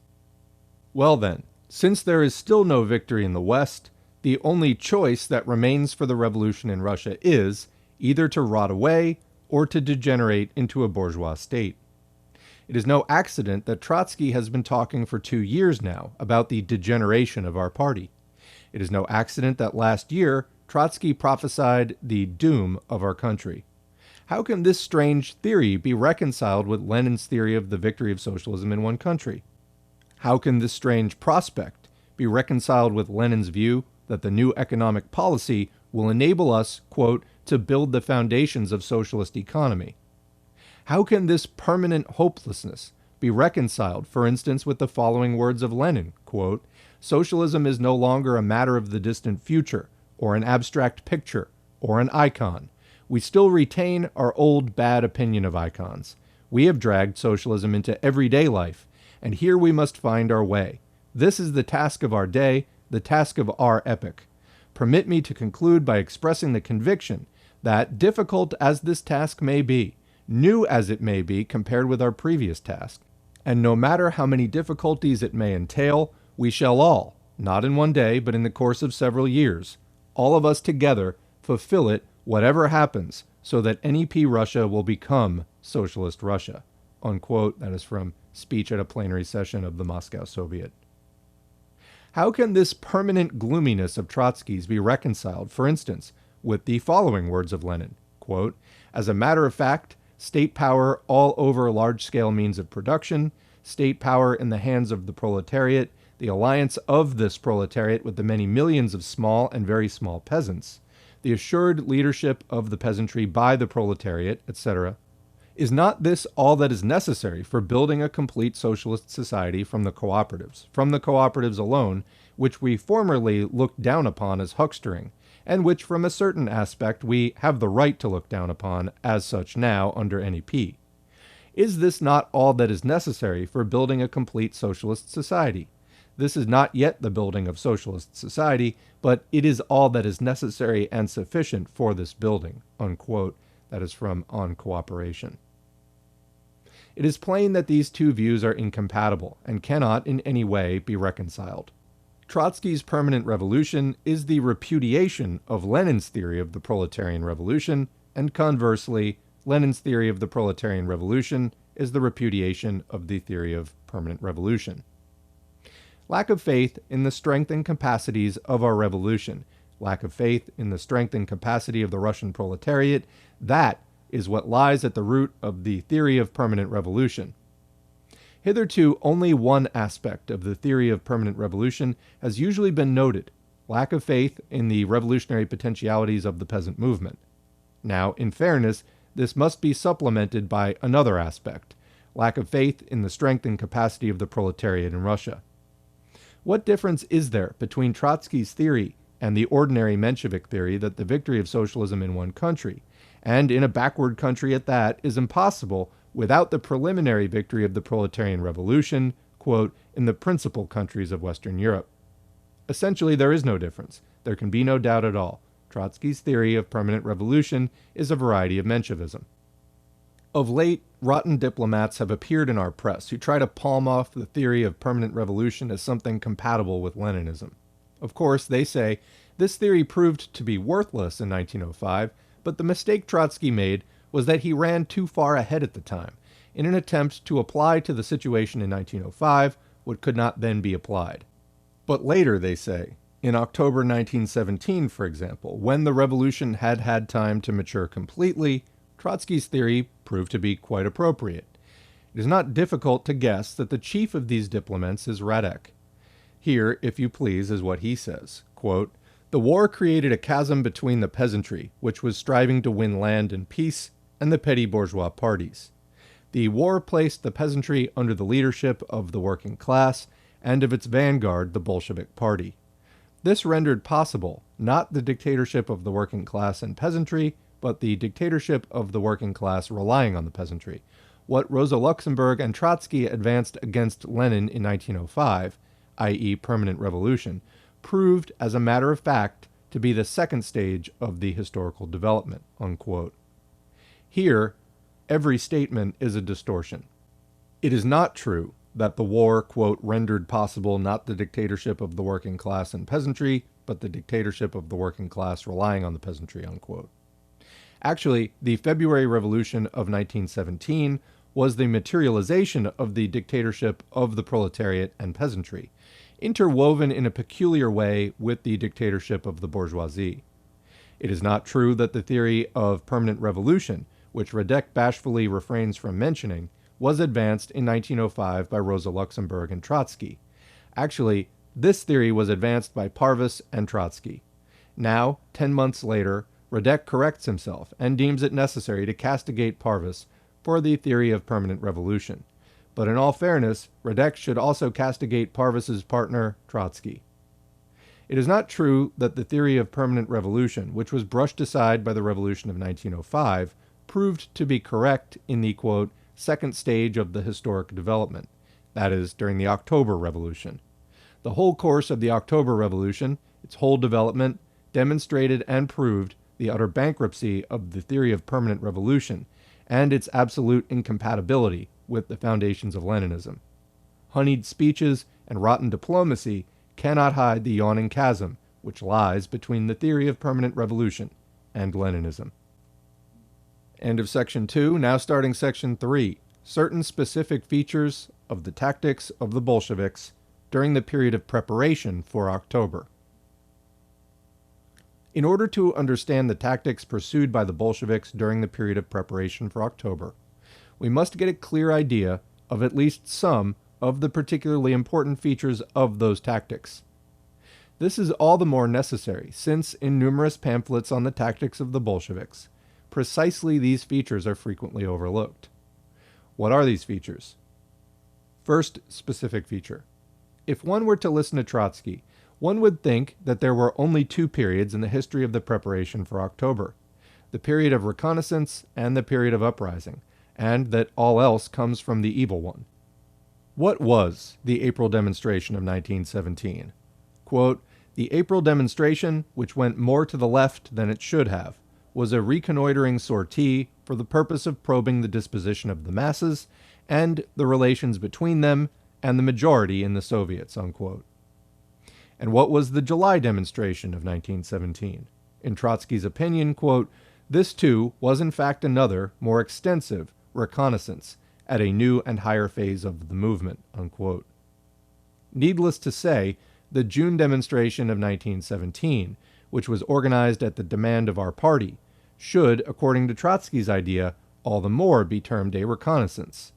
Well then, since there is still no victory in the West, the only choice that remains for the revolution in Russia is either to rot away or to degenerate into a bourgeois state. It is no accident that Trotsky has been talking for 2 years now about the degeneration of our party. It is no accident that last year Trotsky prophesied the doom of our country. How can this strange theory be reconciled with Lenin's theory of the victory of socialism in one country? How can this strange prospect be reconciled with Lenin's view that the new economic policy will enable us, quote, to build the foundations of socialist economy? How can this permanent hopelessness be reconciled, for instance, with the following words of Lenin, quote, socialism is no longer a matter of the distant future, or an abstract picture, or an icon. We still retain our old bad opinion of icons. We have dragged socialism into everyday life, and here we must find our way. This is the task of our day, the task of our epoch. Permit me to conclude by expressing the conviction that, difficult as this task may be, new as it may be compared with our previous task, and no matter how many difficulties it may entail, we shall all, not in one day, but in the course of several years, all of us together, fulfill it whatever happens, so that NEP Russia will become Socialist Russia. Unquote. That is from speech at a plenary session of the Moscow Soviet. How can this permanent gloominess of Trotsky's be reconciled, for instance, with the following words of Lenin, quote, as a matter of fact, state power all over large-scale means of production, state power in the hands of the proletariat, the alliance of this proletariat with the many millions of small and very small peasants, the assured leadership of the peasantry by the proletariat, etc. Is not this all that is necessary for building a complete socialist society from the cooperatives alone, which we formerly looked down upon as huckstering, and which from a certain aspect we have the right to look down upon as such now under NEP? Is this not all that is necessary for building a complete socialist society? This is not yet the building of socialist society, but it is all that is necessary and sufficient for this building, unquote. That is from On Cooperation. It is plain that these two views are incompatible and cannot in any way be reconciled. Trotsky's permanent revolution is the repudiation of Lenin's theory of the proletarian revolution, and conversely, Lenin's theory of the proletarian revolution is the repudiation of the theory of permanent revolution. Lack of faith in the strength and capacities of our revolution, lack of faith in the strength and capacity of the Russian proletariat, that is what lies at the root of the theory of permanent revolution. Hitherto, only one aspect of the theory of permanent revolution has usually been noted: lack of faith in the revolutionary potentialities of the peasant movement. Now, in fairness, this must be supplemented by another aspect: lack of faith in the strength and capacity of the proletariat in Russia. What difference is there between Trotsky's theory and the ordinary Menshevik theory that the victory of socialism in one country, and in a backward country at that, is impossible without the preliminary victory of the proletarian revolution, quote, in the principal countries of Western Europe? Essentially, there is no difference. There can be no doubt at all. Trotsky's theory of permanent revolution is a variety of Menshevism. Of late, rotten diplomats have appeared in our press who try to palm off the theory of permanent revolution as something compatible with Leninism. Of course, they say, this theory proved to be worthless in 1905, but the mistake Trotsky made was that he ran too far ahead at the time, in an attempt to apply to the situation in 1905 what could not then be applied. But later, they say, in October 1917, for example, when the revolution had had time to mature completely, Trotsky's theory proved to be quite appropriate. It is not difficult to guess that the chief of these diplomats is Radek. Here, if you please, is what he says, quote, "The war created a chasm between the peasantry, which was striving to win land and peace, and the petty bourgeois parties. The war placed the peasantry under the leadership of the working class, and of its vanguard, the Bolshevik party. This rendered possible not the dictatorship of the working class and peasantry, but the dictatorship of the working class relying on the peasantry. What Rosa Luxemburg and Trotsky advanced against Lenin in 1905, i.e. permanent revolution, proved as a matter of fact to be the second stage of the historical development," unquote. Here, every statement is a distortion. It is not true that the war, quote, rendered possible not the dictatorship of the working class and peasantry, but the dictatorship of the working class relying on the peasantry, unquote. Actually, the February Revolution of 1917 was the materialization of the dictatorship of the proletariat and peasantry, interwoven in a peculiar way with the dictatorship of the bourgeoisie. It is not true that the theory of permanent revolution, which Radek bashfully refrains from mentioning, was advanced in 1905 by Rosa Luxemburg and Trotsky. Actually, this theory was advanced by Parvus and Trotsky. Now, 10 months later, Radek corrects himself and deems it necessary to castigate Parvus for the theory of permanent revolution. But in all fairness, Radek should also castigate Parvus's partner, Trotsky. It is not true that the theory of permanent revolution, which was brushed aside by the revolution of 1905, proved to be correct in the, quote, second stage of the historic development, that is, during the October Revolution. The whole course of the October Revolution, its whole development, demonstrated and proved the utter bankruptcy of the theory of permanent revolution and its absolute incompatibility with the foundations of Leninism. Honeyed speeches and rotten diplomacy cannot hide the yawning chasm which lies between the theory of permanent revolution and Leninism. End of Section 2. Now starting Section 3. Certain specific features of the tactics of the Bolsheviks during the period of preparation for October. In order to understand the tactics pursued by the Bolsheviks during the period of preparation for October, we must get a clear idea of at least some of the particularly important features of those tactics. This is all the more necessary since, in numerous pamphlets on the tactics of the Bolsheviks, precisely these features are frequently overlooked. What are these features? First specific feature. If one were to listen to Trotsky, one would think that there were only two periods in the history of the preparation for October, the period of reconnaissance and the period of uprising, and that all else comes from the evil one. What was the April demonstration of 1917? Quote, "The April demonstration, which went more to the left than it should have, was a reconnoitering sortie for the purpose of probing the disposition of the masses and the relations between them and the majority in the Soviets," unquote. And what was the July demonstration of 1917? In Trotsky's opinion, quote, "This too was in fact another, more extensive, reconnaissance at a new and higher phase of the movement," unquote. Needless to say, the June demonstration of 1917, which was organized at the demand of our party, should, according to Trotsky's idea, all the more be termed a reconnaissance.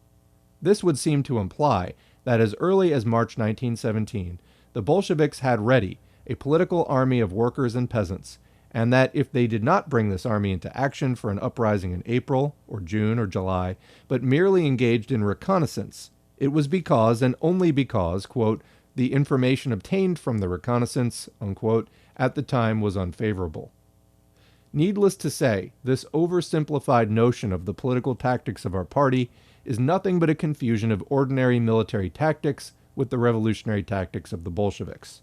This would seem to imply that as early as March 1917, the Bolsheviks had ready a political army of workers and peasants, and that if they did not bring this army into action for an uprising in April, or June, or July, but merely engaged in reconnaissance, it was because, and only because, quote, the information obtained from the reconnaissance, unquote, at the time was unfavorable. Needless to say, this oversimplified notion of the political tactics of our party is nothing but a confusion of ordinary military tactics with the revolutionary tactics of the Bolsheviks.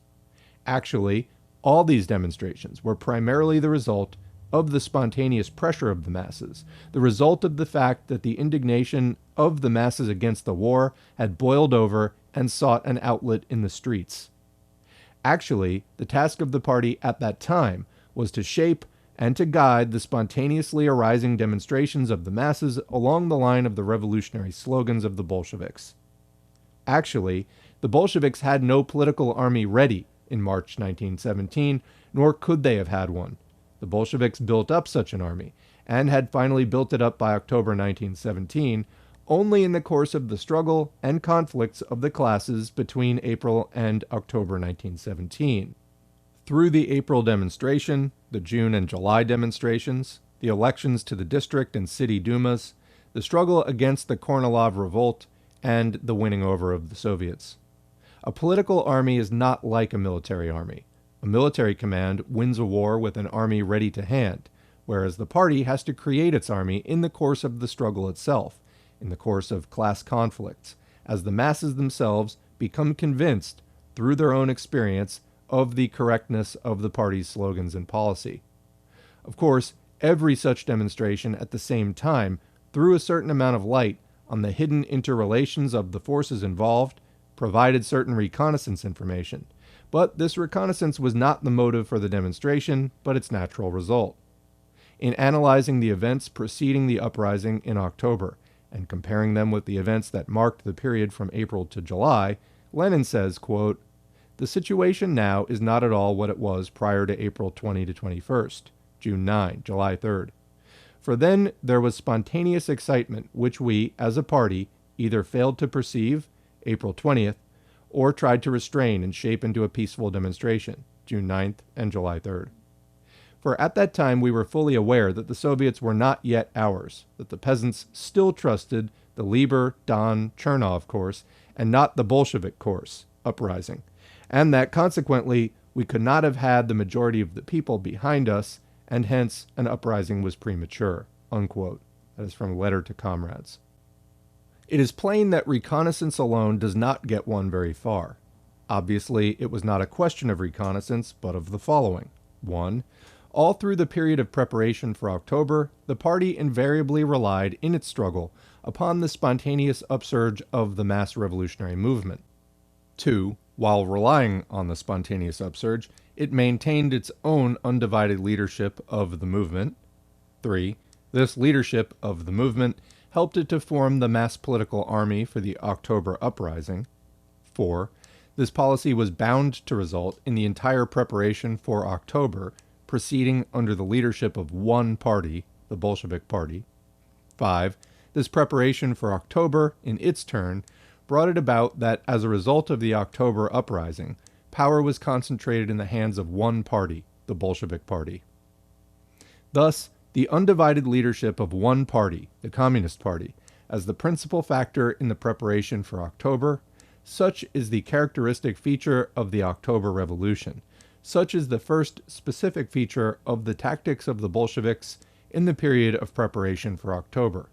Actually, all these demonstrations were primarily the result of the spontaneous pressure of the masses, the result of the fact that the indignation of the masses against the war had boiled over and sought an outlet in the streets. Actually, the task of the party at that time was to shape and to guide the spontaneously arising demonstrations of the masses along the line of the revolutionary slogans of the Bolsheviks. Actually, the Bolsheviks had no political army ready in March 1917, nor could they have had one. The Bolsheviks built up such an army, and had finally built it up by October 1917, only in the course of the struggle and conflicts of the classes between April and October 1917. Through the April demonstration, the June and July demonstrations, the elections to the district and city dumas, the struggle against the Kornilov revolt, and the winning over of the Soviets. A political army is not like a military army. A military command wins a war with an army ready to hand, whereas the party has to create its army in the course of the struggle itself, in the course of class conflicts, as the masses themselves become convinced, through their own experience, of the correctness of the party's slogans and policy. Of course, every such demonstration at the same time threw a certain amount of light on the hidden interrelations of the forces involved, provided certain reconnaissance information, but this reconnaissance was not the motive for the demonstration, but its natural result. In analyzing the events preceding the uprising in October, and comparing them with the events that marked the period from April to July, Lenin says, quote, "The situation now is not at all what it was prior to April 20 to 21st, June 9, July 3rd. For then there was spontaneous excitement which we, as a party, either failed to perceive, April 20th, or tried to restrain and shape into a peaceful demonstration, June 9th and July 3rd. For at that time we were fully aware that the Soviets were not yet ours, that the peasants still trusted the Lieber, Don, Chernov course, and not the Bolshevik course, uprising, and that consequently we could not have had the majority of the people behind us, and hence an uprising was premature," unquote. That is from a letter to comrades. It is plain that reconnaissance alone does not get one very far. Obviously, it was not a question of reconnaissance, but of the following. 1. All through the period of preparation for October, the party invariably relied in its struggle upon the spontaneous upsurge of the mass revolutionary movement. 2. While relying on the spontaneous upsurge, it maintained its own undivided leadership of the movement. 3. This leadership of the movement helped it to form the mass political army for the October uprising. 4. This policy was bound to result in the entire preparation for October proceeding under the leadership of one party, the Bolshevik Party. 5. This preparation for October, in its turn, brought it about that as a result of the October uprising, power was concentrated in the hands of one party, the Bolshevik Party. Thus, the undivided leadership of one party, the Communist Party, as the principal factor in the preparation for October, such is the characteristic feature of the October Revolution. Such is the first specific feature of the tactics of the Bolsheviks in the period of preparation for October.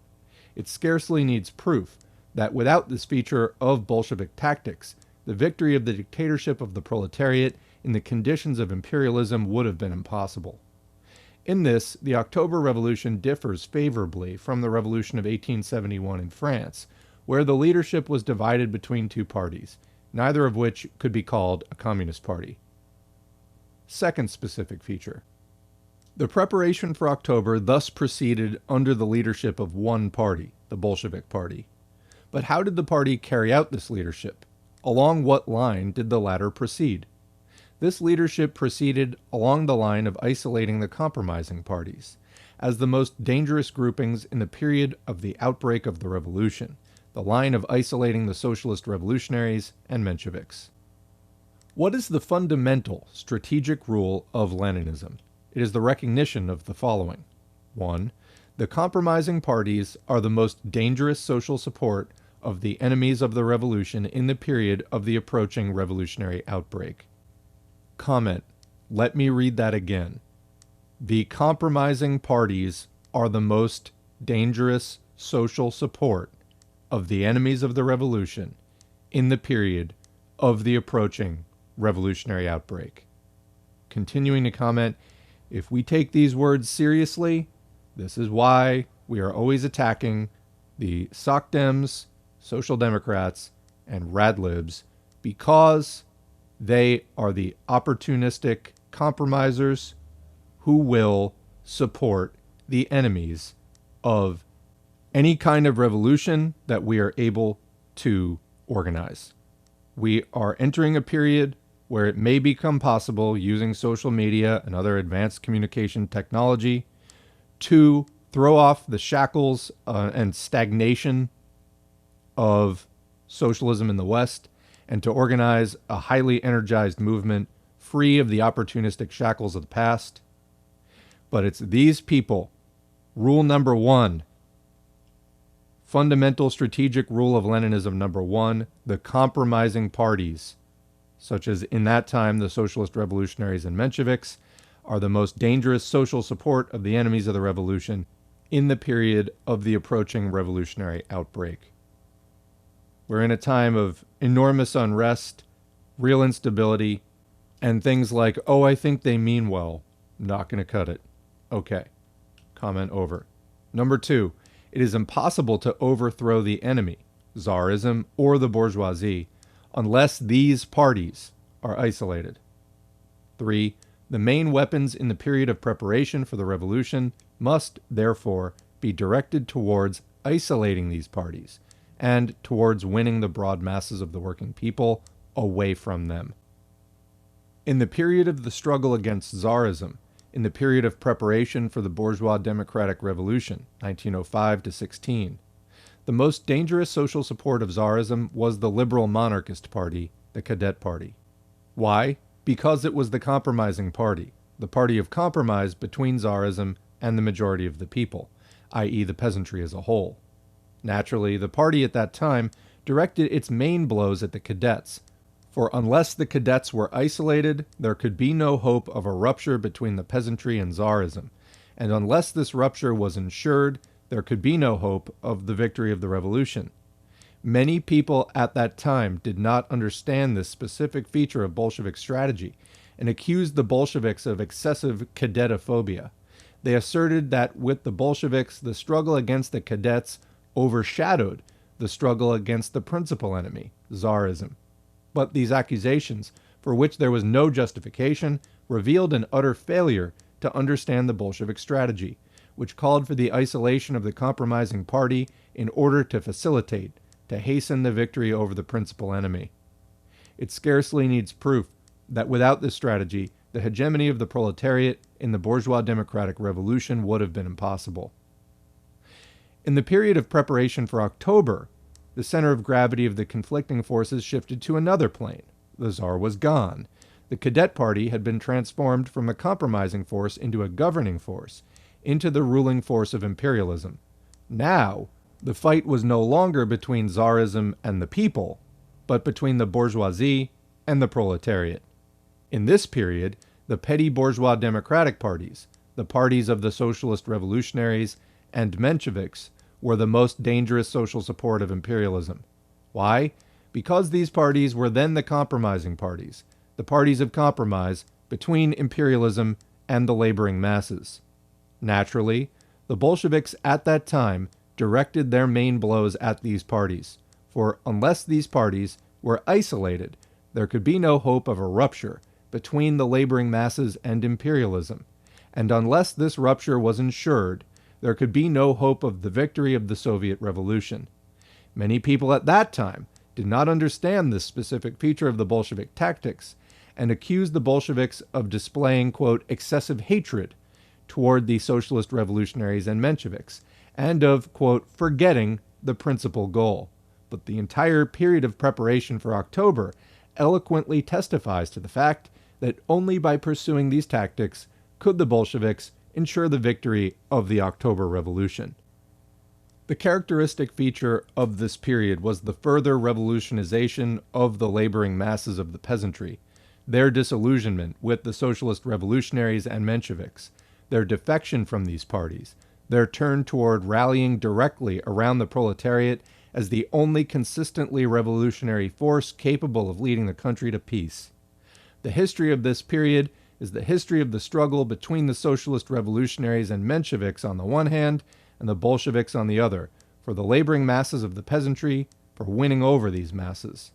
It scarcely needs proof that without this feature of Bolshevik tactics, the victory of the dictatorship of the proletariat in the conditions of imperialism would have been impossible. In this, the October Revolution differs favorably from the Revolution of 1871 in France, where the leadership was divided between two parties, neither of which could be called a communist party. Second specific feature. The preparation for October thus proceeded under the leadership of one party, the Bolshevik Party. But how did the party carry out this leadership? Along what line did the latter proceed? This leadership proceeded along the line of isolating the compromising parties. as the most dangerous groupings in the period of the outbreak of the revolution, the line of isolating the socialist revolutionaries and Mensheviks. What is the fundamental strategic rule of Leninism? It is the recognition of the following. 1. The compromising parties are the most dangerous social support of the enemies of the revolution in the period of the approaching revolutionary outbreak. Comment. Let me read that again. The compromising parties are the most dangerous social support of the enemies of the revolution in the period of the approaching revolutionary outbreak. Continuing to comment, if we take these words seriously, this is why we are always attacking the SocDems, Social Democrats, and Radlibs, because they are the opportunistic compromisers who will support the enemies of any kind of revolution that we are able to organize. We are entering a period where it may become possible, using social media and other advanced communication technology, to throw off the shackles and stagnation of socialism in the West, and to organize a highly energized movement free of the opportunistic shackles of the past. But it's these people. Rule number 1. Fundamental strategic rule of Leninism number 1. The compromising parties, such as in that time the socialist revolutionaries and Mensheviks, are the most dangerous social support of the enemies of the revolution in the period of the approaching revolutionary outbreak. We're in a time of enormous unrest, real instability, and things like, oh, I think they mean well. Not going to cut it. Okay. Comment over. Number 2, it is impossible to overthrow the enemy, Tsarism or the bourgeoisie, unless these parties are isolated. 3, the main weapons in the period of preparation for the revolution must, therefore, be directed towards isolating these parties and towards winning the broad masses of the working people away from them. In the period of the struggle against Tsarism, in the period of preparation for the bourgeois democratic revolution, 1905 to 16, the most dangerous social support of Tsarism was the liberal monarchist party, the Cadet Party. Why? Because it was the compromising party, the party of compromise between Tsarism and the majority of the people, i.e. the peasantry as a whole. Naturally, the party at that time directed its main blows at the cadets, for unless the cadets were isolated, there could be no hope of a rupture between the peasantry and Tsarism, and unless this rupture was ensured, there could be no hope of the victory of the revolution. Many people at that time did not understand this specific feature of Bolshevik strategy and accused the Bolsheviks of excessive cadetophobia. They asserted that with the Bolsheviks, the struggle against the cadets overshadowed the struggle against the principal enemy, Tsarism. But these accusations, for which there was no justification, revealed an utter failure to understand the Bolshevik strategy, which called for the isolation of the compromising party in order to facilitate, to hasten the victory over the principal enemy. It scarcely needs proof that without this strategy, the hegemony of the proletariat in the bourgeois democratic revolution would have been impossible. In the period of preparation for October, the center of gravity of the conflicting forces shifted to another plane. The Tsar was gone. The Cadet Party had been transformed from a compromising force into a governing force, into the ruling force of imperialism. Now, the fight was no longer between Tsarism and the people, but between the bourgeoisie and the proletariat. In this period, the petty bourgeois democratic parties, the parties of the socialist revolutionaries and Mensheviks, were the most dangerous social support of imperialism. Why? Because these parties were then the compromising parties, the parties of compromise between imperialism and the laboring masses. Naturally, the Bolsheviks at that time directed their main blows at these parties, for unless these parties were isolated, there could be no hope of a rupture between the laboring masses and imperialism, and unless this rupture was ensured, there could be no hope of the victory of the Soviet Revolution. Many people at that time did not understand this specific feature of the Bolshevik tactics and accused the Bolsheviks of displaying, quote, excessive hatred toward the socialist revolutionaries and Mensheviks, and of, quote, forgetting the principal goal. But the entire period of preparation for October eloquently testifies to the fact that only by pursuing these tactics could the Bolsheviks ensure the victory of the October Revolution. The characteristic feature of this period was the further revolutionization of the laboring masses of the peasantry, their disillusionment with the socialist revolutionaries and Mensheviks, their defection from these parties, their turn toward rallying directly around the proletariat as the only consistently revolutionary force capable of leading the country to peace. The history of this period is the history of the struggle between the socialist revolutionaries and Mensheviks on the one hand, and the Bolsheviks on the other, for the laboring masses of the peasantry, for winning over these masses.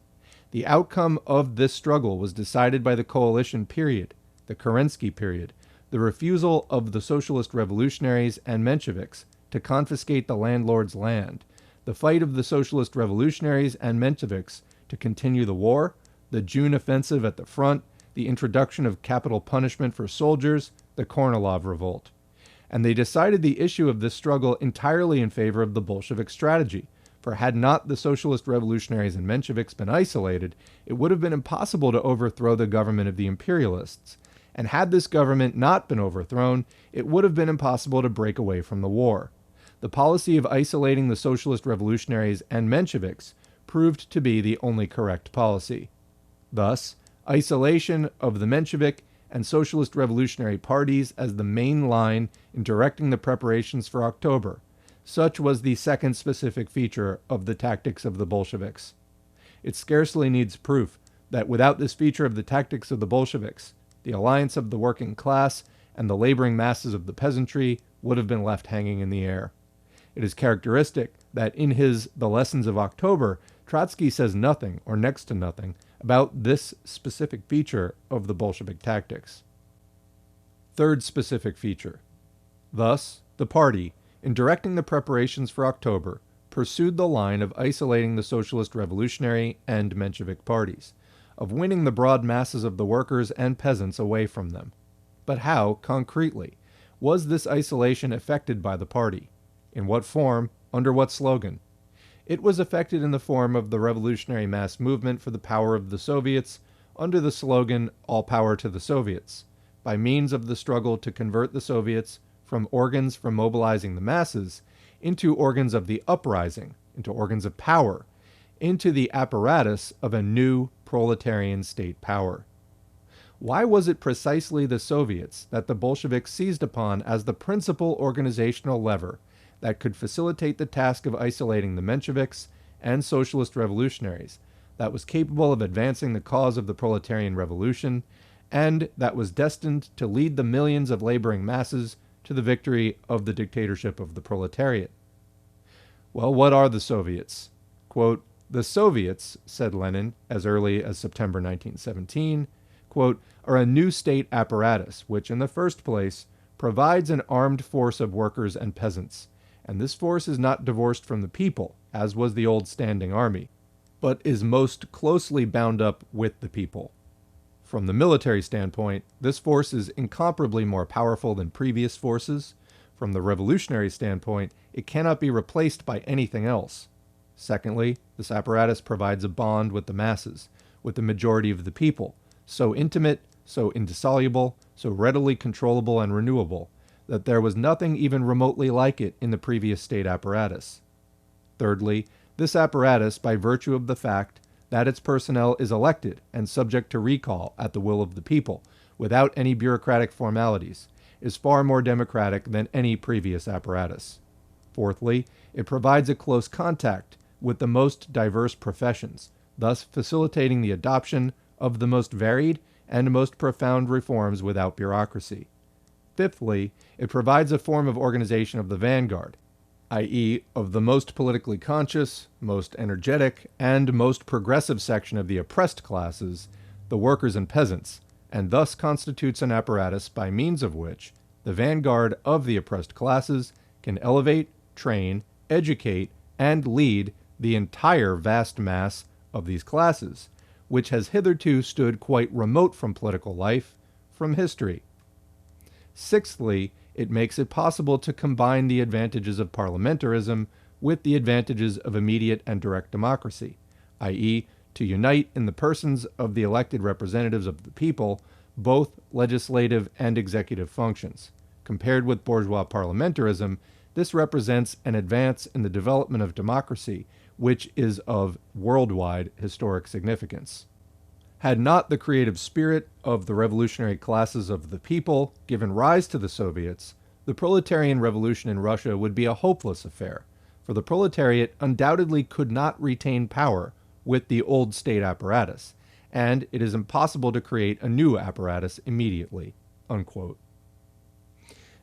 The outcome of this struggle was decided by the coalition period, the Kerensky period, the refusal of the socialist revolutionaries and Mensheviks to confiscate the landlord's land, the fight of the socialist revolutionaries and Mensheviks to continue the war, the June offensive at the front, the introduction of capital punishment for soldiers, the Kornilov revolt. And they decided the issue of this struggle entirely in favor of the Bolshevik strategy, for had not the socialist revolutionaries and Mensheviks been isolated, it would have been impossible to overthrow the government of the imperialists, and had this government not been overthrown, it would have been impossible to break away from the war. The policy of isolating the socialist revolutionaries and Mensheviks proved to be the only correct policy. Thus, isolation of the Menshevik and socialist revolutionary parties as the main line in directing the preparations for October. Such was the second specific feature of the tactics of the Bolsheviks. It scarcely needs proof that without this feature of the tactics of the Bolsheviks, the alliance of the working class and the laboring masses of the peasantry would have been left hanging in the air. It is characteristic that in his The Lessons of October, Trotsky says nothing, or next to nothing, about this specific feature of the Bolshevik tactics. Third specific feature. Thus, the party, in directing the preparations for October, pursued the line of isolating the socialist revolutionary and Menshevik parties, of winning the broad masses of the workers and peasants away from them. But how, concretely, was this isolation effected by the party? In what form? Under what slogan? It was effected in the form of the revolutionary mass movement for the power of the Soviets under the slogan, "All power to the Soviets," by means of the struggle to convert the Soviets from organs for mobilizing the masses into organs of the uprising, into organs of power, into the apparatus of a new proletarian state power. Why was it precisely the Soviets that the Bolsheviks seized upon as the principal organizational lever that could facilitate the task of isolating the Mensheviks and socialist revolutionaries, that was capable of advancing the cause of the proletarian revolution, and that was destined to lead the millions of laboring masses to the victory of the dictatorship of the proletariat? Well, what are the Soviets? Quote, "The Soviets," said Lenin as early as September 1917, quote, "are a new state apparatus which, in the first place, provides an armed force of workers and peasants, and this force is not divorced from the people, as was the old standing army, but is most closely bound up with the people. From the military standpoint, this force is incomparably more powerful than previous forces. From the revolutionary standpoint, it cannot be replaced by anything else. Secondly, this apparatus provides a bond with the masses, with the majority of the people, so intimate, so indissoluble, so readily controllable and renewable, that there was nothing even remotely like it in the previous state apparatus. Thirdly, this apparatus, by virtue of the fact that its personnel is elected and subject to recall at the will of the people, without any bureaucratic formalities, is far more democratic than any previous apparatus. Fourthly, it provides a close contact with the most diverse professions, thus facilitating the adoption of the most varied and most profound reforms without bureaucracy. Fifthly, it provides a form of organization of the vanguard, i.e., of the most politically conscious, most energetic, and most progressive section of the oppressed classes, the workers and peasants, and thus constitutes an apparatus by means of which the vanguard of the oppressed classes can elevate, train, educate, and lead the entire vast mass of these classes, which has hitherto stood quite remote from political life, from history. Sixthly, It makes it possible to combine the advantages of parliamentarism with the advantages of immediate and direct democracy, i.e., to unite in the persons of the elected representatives of the people both legislative and executive functions. Compared with bourgeois parliamentarism, this represents an advance in the development of democracy, which is of worldwide historic significance. Had not the creative spirit of the revolutionary classes of the people given rise to the Soviets, the proletarian revolution in Russia would be a hopeless affair, for the proletariat undoubtedly could not retain power with the old state apparatus, and it is impossible to create a new apparatus immediately." Unquote.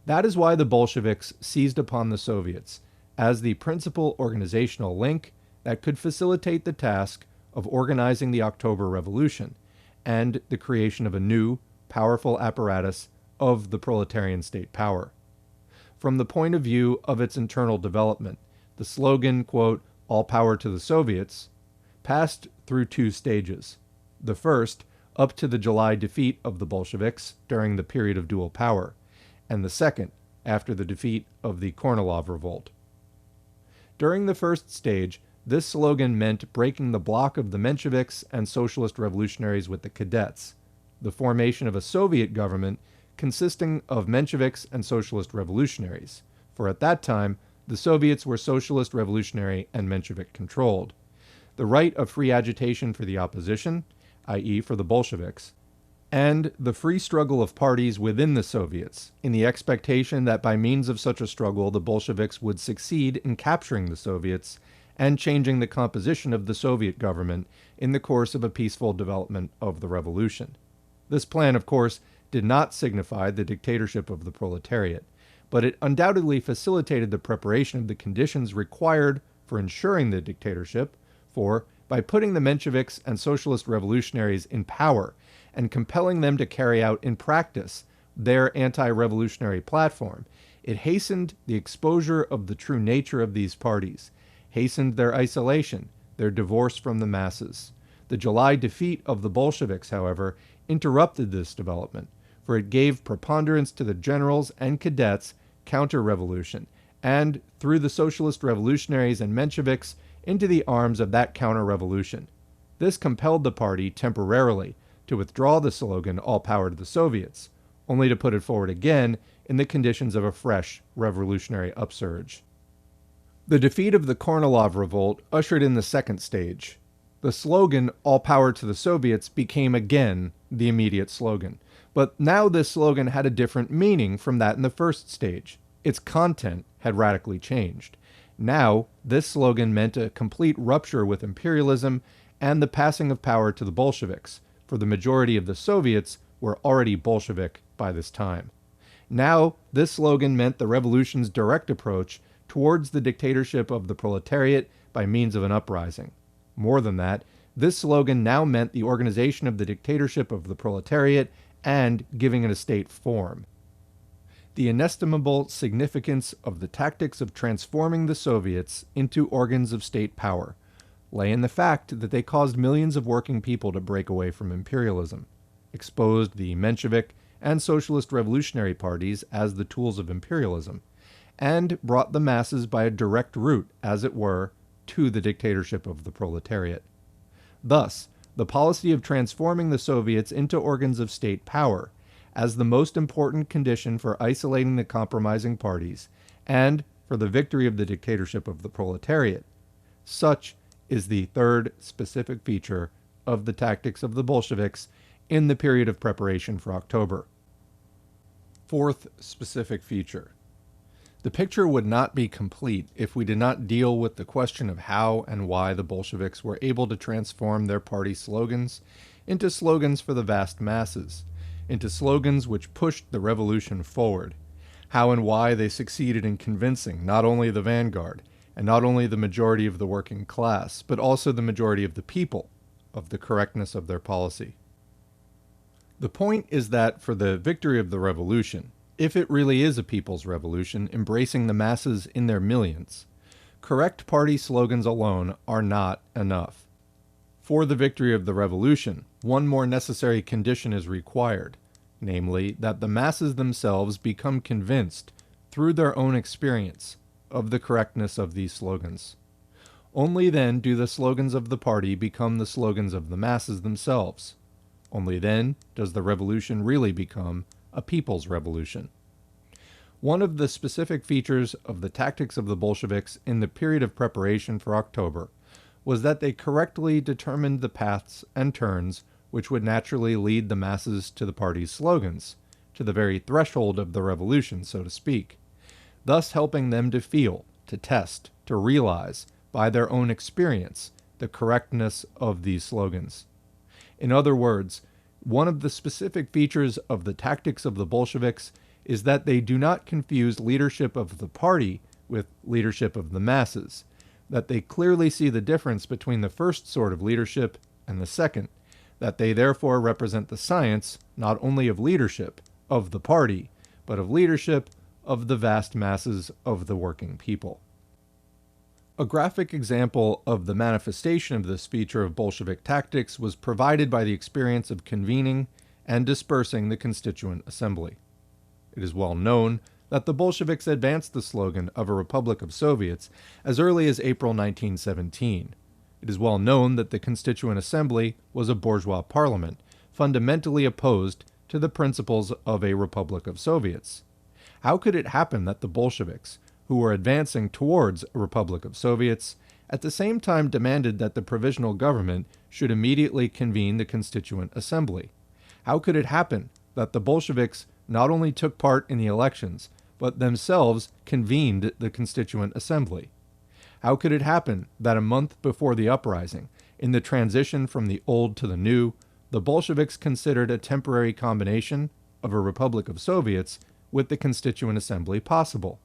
That is why the Bolsheviks seized upon the Soviets as the principal organizational link that could facilitate the task of organizing the October Revolution and the creation of a new, powerful apparatus of the proletarian state power. From the point of view of its internal development, the slogan, quote, "all power to the Soviets," passed through two stages. The first, up to the July defeat of the Bolsheviks during the period of dual power, and the second, after the defeat of the Kornilov Revolt. During the first stage, this slogan meant breaking the bloc of the Mensheviks and socialist revolutionaries with the cadets, the formation of a Soviet government consisting of Mensheviks and socialist revolutionaries, for at that time, the Soviets were socialist revolutionary and Menshevik controlled. The right of free agitation for the opposition, i.e. for the Bolsheviks, and the free struggle of parties within the Soviets, in the expectation that by means of such a struggle the Bolsheviks would succeed in capturing the Soviets and changing the composition of the Soviet government in the course of a peaceful development of the revolution. This plan, of course, did not signify the dictatorship of the proletariat, but it undoubtedly facilitated the preparation of the conditions required for ensuring the dictatorship, for by putting the Mensheviks and socialist revolutionaries in power and compelling them to carry out in practice their anti-revolutionary platform, it hastened the exposure of the true nature of these parties, hastened their isolation, their divorce from the masses. The July defeat of the Bolsheviks, however, interrupted this development, for it gave preponderance to the generals and cadets counter-revolution, and, through the socialist revolutionaries and Mensheviks, into the arms of that counter-revolution. This compelled the party, temporarily, to withdraw the slogan, "all power to the Soviets," only to put it forward again in the conditions of a fresh revolutionary upsurge. The defeat of the Kornilov Revolt ushered in the second stage. The slogan, "all power to the Soviets," became again the immediate slogan. But now this slogan had a different meaning from that in the first stage. Its content had radically changed. Now, this slogan meant a complete rupture with imperialism and the passing of power to the Bolsheviks, for the majority of the Soviets were already Bolshevik by this time. Now, this slogan meant the revolution's direct approach towards the dictatorship of the proletariat by means of an uprising. More than that, this slogan now meant the organization of the dictatorship of the proletariat and giving it a state form. The inestimable significance of the tactics of transforming the Soviets into organs of state power lay in the fact that they caused millions of working people to break away from imperialism, exposed the Menshevik and socialist revolutionary parties as the tools of imperialism, and brought the masses by a direct route, as it were, to the dictatorship of the proletariat. Thus, the policy of transforming the Soviets into organs of state power as the most important condition for isolating the compromising parties and for the victory of the dictatorship of the proletariat. Such is the third specific feature of the tactics of the Bolsheviks in the period of preparation for October. Fourth specific feature. The picture would not be complete if we did not deal with the question of how and why the Bolsheviks were able to transform their party slogans into slogans for the vast masses, into slogans which pushed the revolution forward, how and why they succeeded in convincing not only the vanguard and not only the majority of the working class, but also the majority of the people of the correctness of their policy. The point is that for the victory of the revolution, if it really is a people's revolution embracing the masses in their millions, correct party slogans alone are not enough. For the victory of the revolution, one more necessary condition is required: namely, that the masses themselves become convinced, through their own experience, of the correctness of these slogans. Only then do the slogans of the party become the slogans of the masses themselves. Only then does the revolution really become a people's revolution. One of the specific features of the tactics of the Bolsheviks in the period of preparation for October was that they correctly determined the paths and turns which would naturally lead the masses to the party's slogans, to the very threshold of the revolution, so to speak, thus helping them to feel, to test, to realize, by their own experience, the correctness of these slogans. In other words, one of the specific features of the tactics of the Bolsheviks is that they do not confuse leadership of the party with leadership of the masses, that they clearly see the difference between the first sort of leadership and the second, that they therefore represent the science not only of leadership of the party, but of leadership of the vast masses of the working people. A graphic example of the manifestation of this feature of Bolshevik tactics was provided by the experience of convening and dispersing the Constituent Assembly. It is well known that the Bolsheviks advanced the slogan of a Republic of Soviets as early as April 1917. It is well known that the Constituent Assembly was a bourgeois parliament, fundamentally opposed to the principles of a Republic of Soviets. How could it happen that the Bolsheviks, who were advancing towards a Republic of Soviets, at the same time demanded that the provisional government should immediately convene the Constituent Assembly? How could it happen that the Bolsheviks not only took part in the elections, but themselves convened the Constituent Assembly? How could it happen that a month before the uprising, in the transition from the old to the new, the Bolsheviks considered a temporary combination of a Republic of Soviets with the Constituent Assembly possible?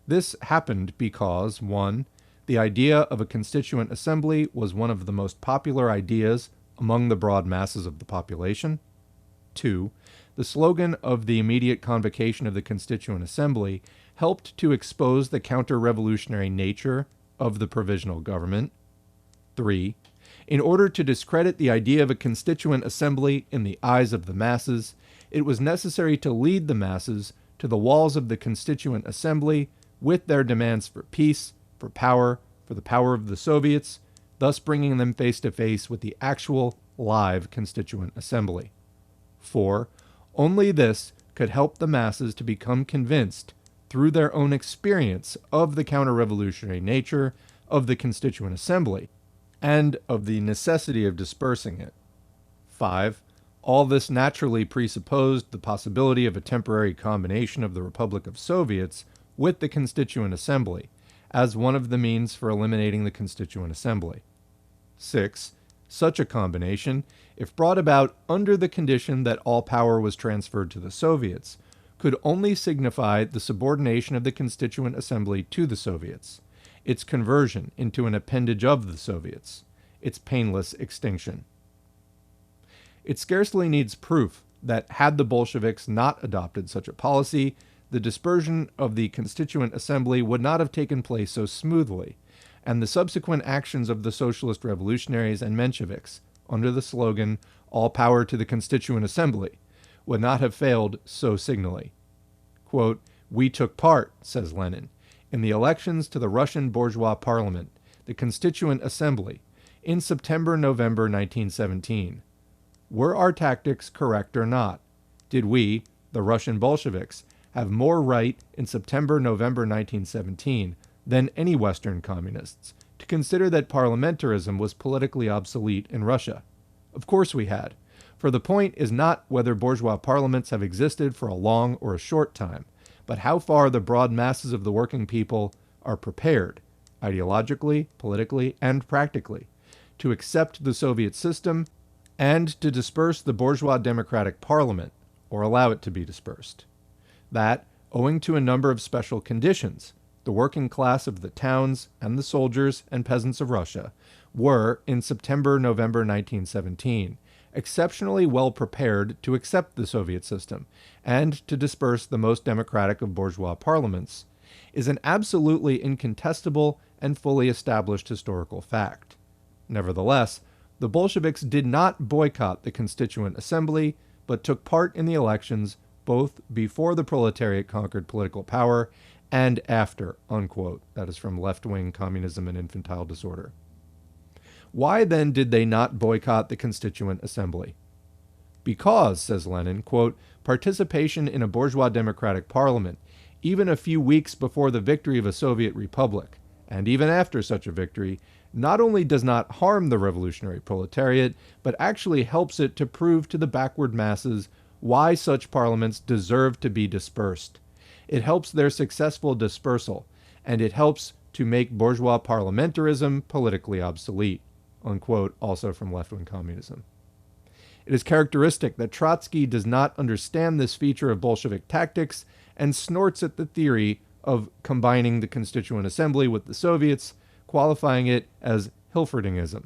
This happened because, 1. The idea of a Constituent Assembly was one of the most popular ideas among the broad masses of the population. 2. The slogan of the immediate convocation of the Constituent Assembly helped to expose the counter-revolutionary nature of the provisional government. 3. In order to discredit the idea of a Constituent Assembly in the eyes of the masses, it was necessary to lead the masses to the walls of the Constituent Assembly with their demands for peace, for the power of the Soviets, thus bringing them face to face with the actual, live Constituent Assembly. 4. Only this could help the masses to become convinced, through their own experience of the counter-revolutionary nature of the Constituent Assembly, and of the necessity of dispersing it. 5. All this naturally presupposed the possibility of a temporary combination of the Republic of Soviets with the Constituent Assembly, as one of the means for eliminating the Constituent Assembly. 6. Such a combination, if brought about under the condition that all power was transferred to the Soviets, could only signify the subordination of the Constituent Assembly to the Soviets, its conversion into an appendage of the Soviets, its painless extinction. It scarcely needs proof that had the Bolsheviks not adopted such a policy, the dispersion of the Constituent Assembly would not have taken place so smoothly, and the subsequent actions of the socialist revolutionaries and Mensheviks, under the slogan, "All power to the Constituent Assembly," would not have failed so signally. Quote, "We took part," says Lenin, "in the elections to the Russian bourgeois parliament, the Constituent Assembly, in September-November 1917. Were our tactics correct or not? Did we, the Russian Bolsheviks, have more right in September-November 1917 than any Western communists to consider that parliamentarism was politically obsolete in Russia? Of course we had, for the point is not whether bourgeois parliaments have existed for a long or a short time, but how far the broad masses of the working people are prepared, ideologically, politically, and practically, to accept the Soviet system and to disperse the bourgeois democratic parliament, or allow it to be dispersed. That, owing to a number of special conditions, the working class of the towns and the soldiers and peasants of Russia were, in September-November 1917, exceptionally well prepared to accept the Soviet system and to disperse the most democratic of bourgeois parliaments, is an absolutely incontestable and fully established historical fact. Nevertheless, the Bolsheviks did not boycott the Constituent Assembly but took part in the elections both before the proletariat conquered political power and after, unquote. That is from Left-Wing Communism and Infantile Disorder. Why then did they not boycott the Constituent Assembly? Because, says Lenin, quote, participation in a bourgeois democratic parliament, even a few weeks before the victory of a Soviet republic, and even after such a victory, not only does not harm the revolutionary proletariat, but actually helps it to prove to the backward masses why such parliaments deserve to be dispersed. It helps their successful dispersal, and it helps to make bourgeois parliamentarism politically obsolete, unquote, also from left-wing communism. It is characteristic that Trotsky does not understand this feature of Bolshevik tactics and snorts at the theory of combining the Constituent Assembly with the Soviets, qualifying it as Hilferdingism.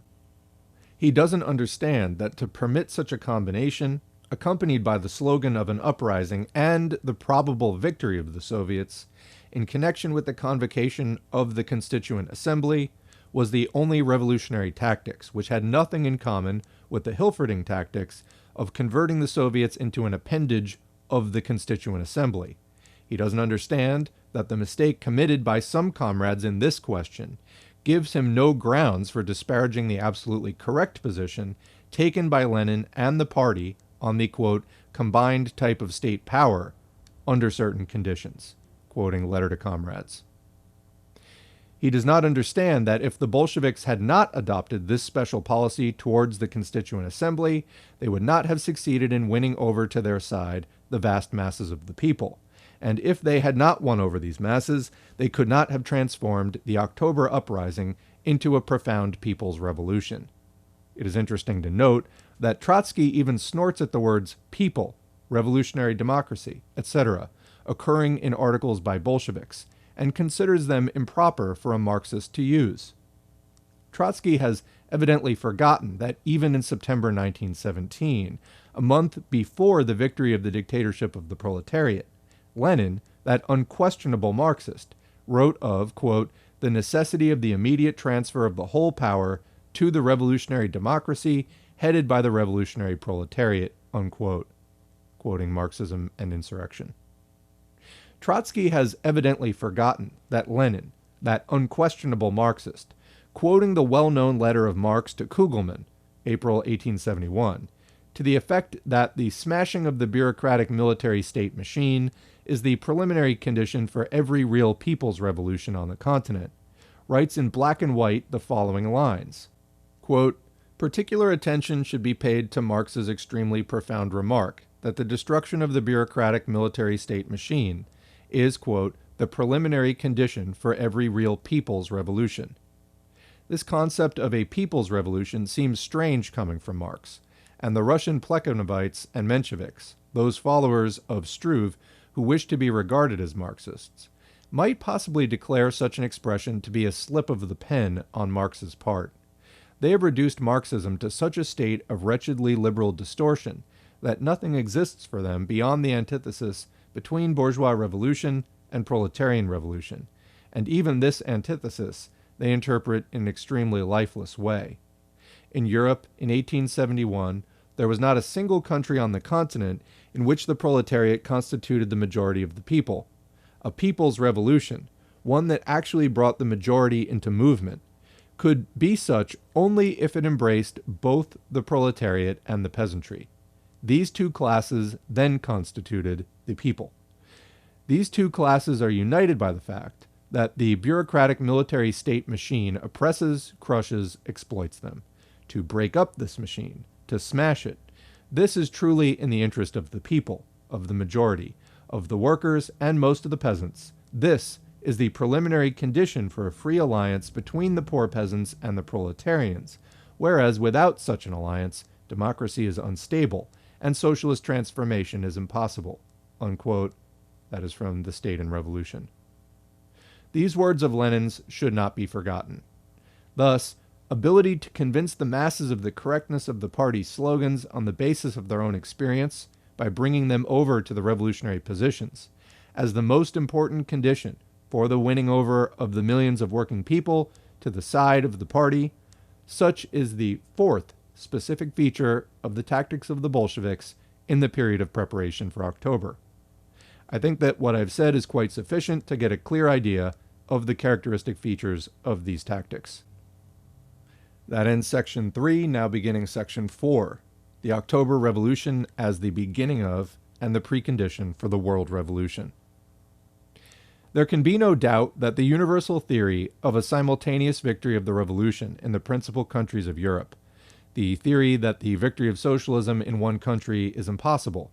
He doesn't understand that to permit such a combination, accompanied by the slogan of an uprising and the probable victory of the Soviets, in connection with the convocation of the Constituent Assembly, was the only revolutionary tactics, which had nothing in common with the Hilferding tactics of converting the Soviets into an appendage of the Constituent Assembly. He doesn't understand that the mistake committed by some comrades in this question gives him no grounds for disparaging the absolutely correct position taken by Lenin and the party on the, quote, combined type of state power under certain conditions, quoting Letter to Comrades. He does not understand that if the Bolsheviks had not adopted this special policy towards the Constituent Assembly, they would not have succeeded in winning over to their side the vast masses of the people. And if they had not won over these masses, they could not have transformed the October uprising into a profound people's revolution. It is interesting to note that Trotsky even snorts at the words people, revolutionary democracy, etc., occurring in articles by Bolsheviks, and considers them improper for a Marxist to use. Trotsky has evidently forgotten that even in September 1917, a month before the victory of the dictatorship of the proletariat, Lenin, that unquestionable Marxist, wrote of, quote, the necessity of the immediate transfer of the whole power to the revolutionary democracy headed by the revolutionary proletariat, unquote, quoting Marxism and Insurrection. Trotsky has evidently forgotten that Lenin, that unquestionable Marxist, quoting the well-known letter of Marx to Kugelmann, April 1871, to the effect that the smashing of the bureaucratic military state machine is the preliminary condition for every real people's revolution on the continent, writes in black and white the following lines, quote, particular attention should be paid to Marx's extremely profound remark that the destruction of the bureaucratic military state machine is, quote, the preliminary condition for every real people's revolution. This concept of a people's revolution seems strange coming from Marx, and the Russian Plekhanovites and Mensheviks, those followers of Struve who wish to be regarded as Marxists, might possibly declare such an expression to be a slip of the pen on Marx's part. They have reduced Marxism to such a state of wretchedly liberal distortion that nothing exists for them beyond the antithesis between bourgeois revolution and proletarian revolution, and even this antithesis they interpret in an extremely lifeless way. In Europe, in 1871, there was not a single country on the continent in which the proletariat constituted the majority of the people. A people's revolution, one that actually brought the majority into movement, could be such only if it embraced both the proletariat and the peasantry. These two classes then constituted the people. These two classes are united by the fact that the bureaucratic military state machine oppresses, crushes, exploits them. To break up this machine, to smash it, this is truly in the interest of the people, of the majority, of the workers and most of the peasants. This is the preliminary condition for a free alliance between the poor peasants and the proletarians, whereas without such an alliance, democracy is unstable and socialist transformation is impossible, unquote. That is from The State and Revolution. These words of Lenin's should not be forgotten. Thus, ability to convince the masses of the correctness of the party's slogans on the basis of their own experience by bringing them over to the revolutionary positions as the most important condition for the winning over of the millions of working people to the side of the party, such is the fourth specific feature of the tactics of the Bolsheviks in the period of preparation for October. I think that what I've said is quite sufficient to get a clear idea of the characteristic features of these tactics. That ends Section 3, now beginning Section 4, the October Revolution as the beginning of and the precondition for the world revolution. There can be no doubt that the universal theory of a simultaneous victory of the revolution in the principal countries of Europe, the theory that the victory of socialism in one country is impossible,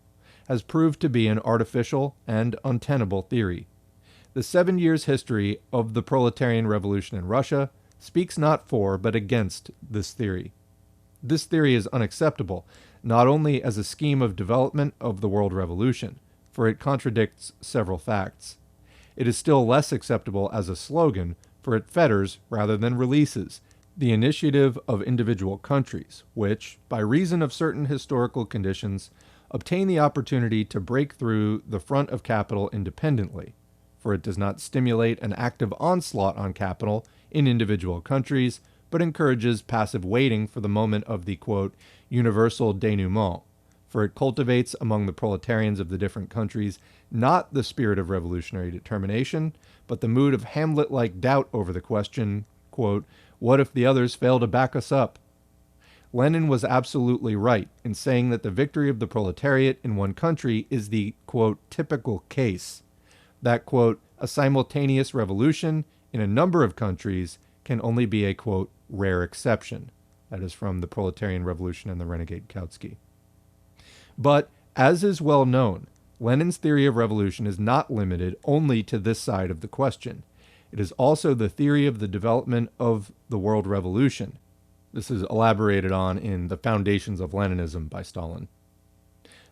has proved to be an artificial and untenable theory. The 7 years' history of the proletarian revolution in Russia speaks not for but against this theory. This theory is unacceptable, not only as a scheme of development of the world revolution, for it contradicts several facts. It is still less acceptable as a slogan, for it fetters, rather than releases, the initiative of individual countries, which, by reason of certain historical conditions, obtain the opportunity to break through the front of capital independently, for it does not stimulate an active onslaught on capital in individual countries, but encourages passive waiting for the moment of the, quote, universal denouement, for it cultivates among the proletarians of the different countries not the spirit of revolutionary determination, but the mood of Hamlet-like doubt over the question, quote, what if the others fail to back us up? Lenin was absolutely right in saying that the victory of the proletariat in one country is the, quote, typical case. That, quote, a simultaneous revolution in a number of countries can only be a, quote, rare exception. That is from The Proletarian Revolution and the Renegade Kautsky. But, as is well known, Lenin's theory of revolution is not limited only to this side of the question. It is also the theory of the development of the world revolution. This is elaborated on in The Foundations of Leninism by Stalin.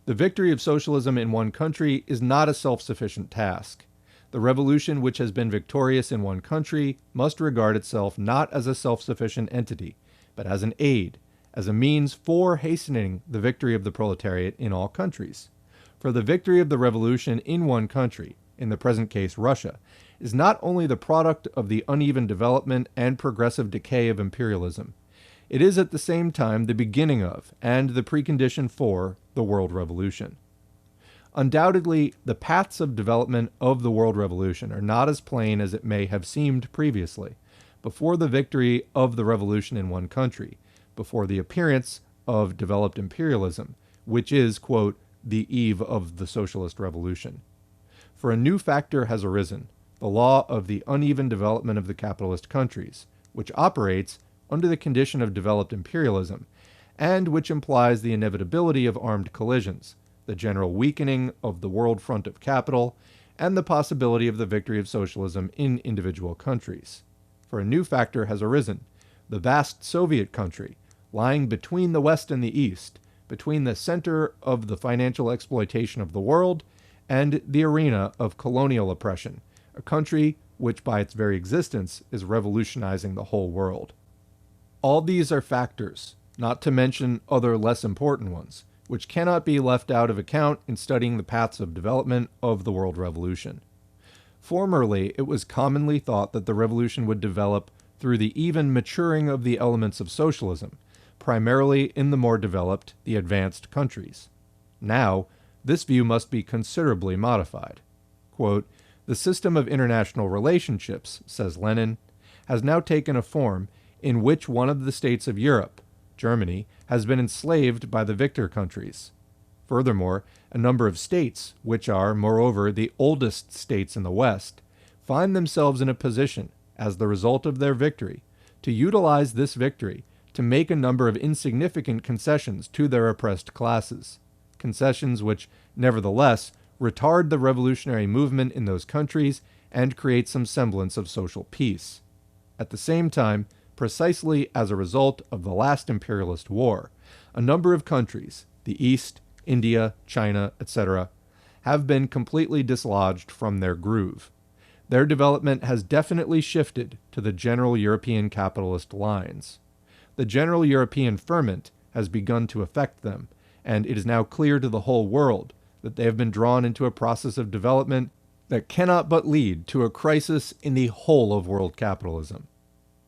The victory of socialism in one country is not a self-sufficient task. The revolution which has been victorious in one country must regard itself not as a self-sufficient entity, but as an aid, as a means for hastening the victory of the proletariat in all countries. For the victory of the revolution in one country, in the present case Russia, is not only the product of the uneven development and progressive decay of imperialism, it is at the same time the beginning of and the precondition for the world revolution. Undoubtedly, the paths of development of the world revolution are not as plain as it may have seemed previously, before the victory of the revolution in one country, before the appearance of developed imperialism, which is, quote, the eve of the socialist revolution. For a new factor has arisen, the law of the uneven development of the capitalist countries, which operates under the condition of developed imperialism, and which implies the inevitability of armed collisions, the general weakening of the world front of capital, and the possibility of the victory of socialism in individual countries. For a new factor has arisen, the vast Soviet country, lying between the West and the East, between the center of the financial exploitation of the world and the arena of colonial oppression, a country which by its very existence is revolutionizing the whole world. All these are factors, not to mention other less important ones, which cannot be left out of account in studying the paths of development of the world revolution. Formerly, it was commonly thought that the revolution would develop through the even maturing of the elements of socialism, primarily in the more developed, the advanced countries. Now, this view must be considerably modified. Quote, the system of international relationships, says Lenin, has now taken a form in which one of the states of Europe, Germany, has been enslaved by the victor countries. Furthermore, a number of states, which are, moreover, the oldest states in the West, find themselves in a position, as the result of their victory, to utilize this victory to make a number of insignificant concessions to their oppressed classes, concessions which, nevertheless, retard the revolutionary movement in those countries and create some semblance of social peace. At the same time, precisely as a result of the last imperialist war, a number of countries, the East, India, China, etc., have been completely dislodged from their groove. Their development has definitely shifted to the general European capitalist lines. The general European ferment has begun to affect them, and it is now clear to the whole world that they have been drawn into a process of development that cannot but lead to a crisis in the whole of world capitalism."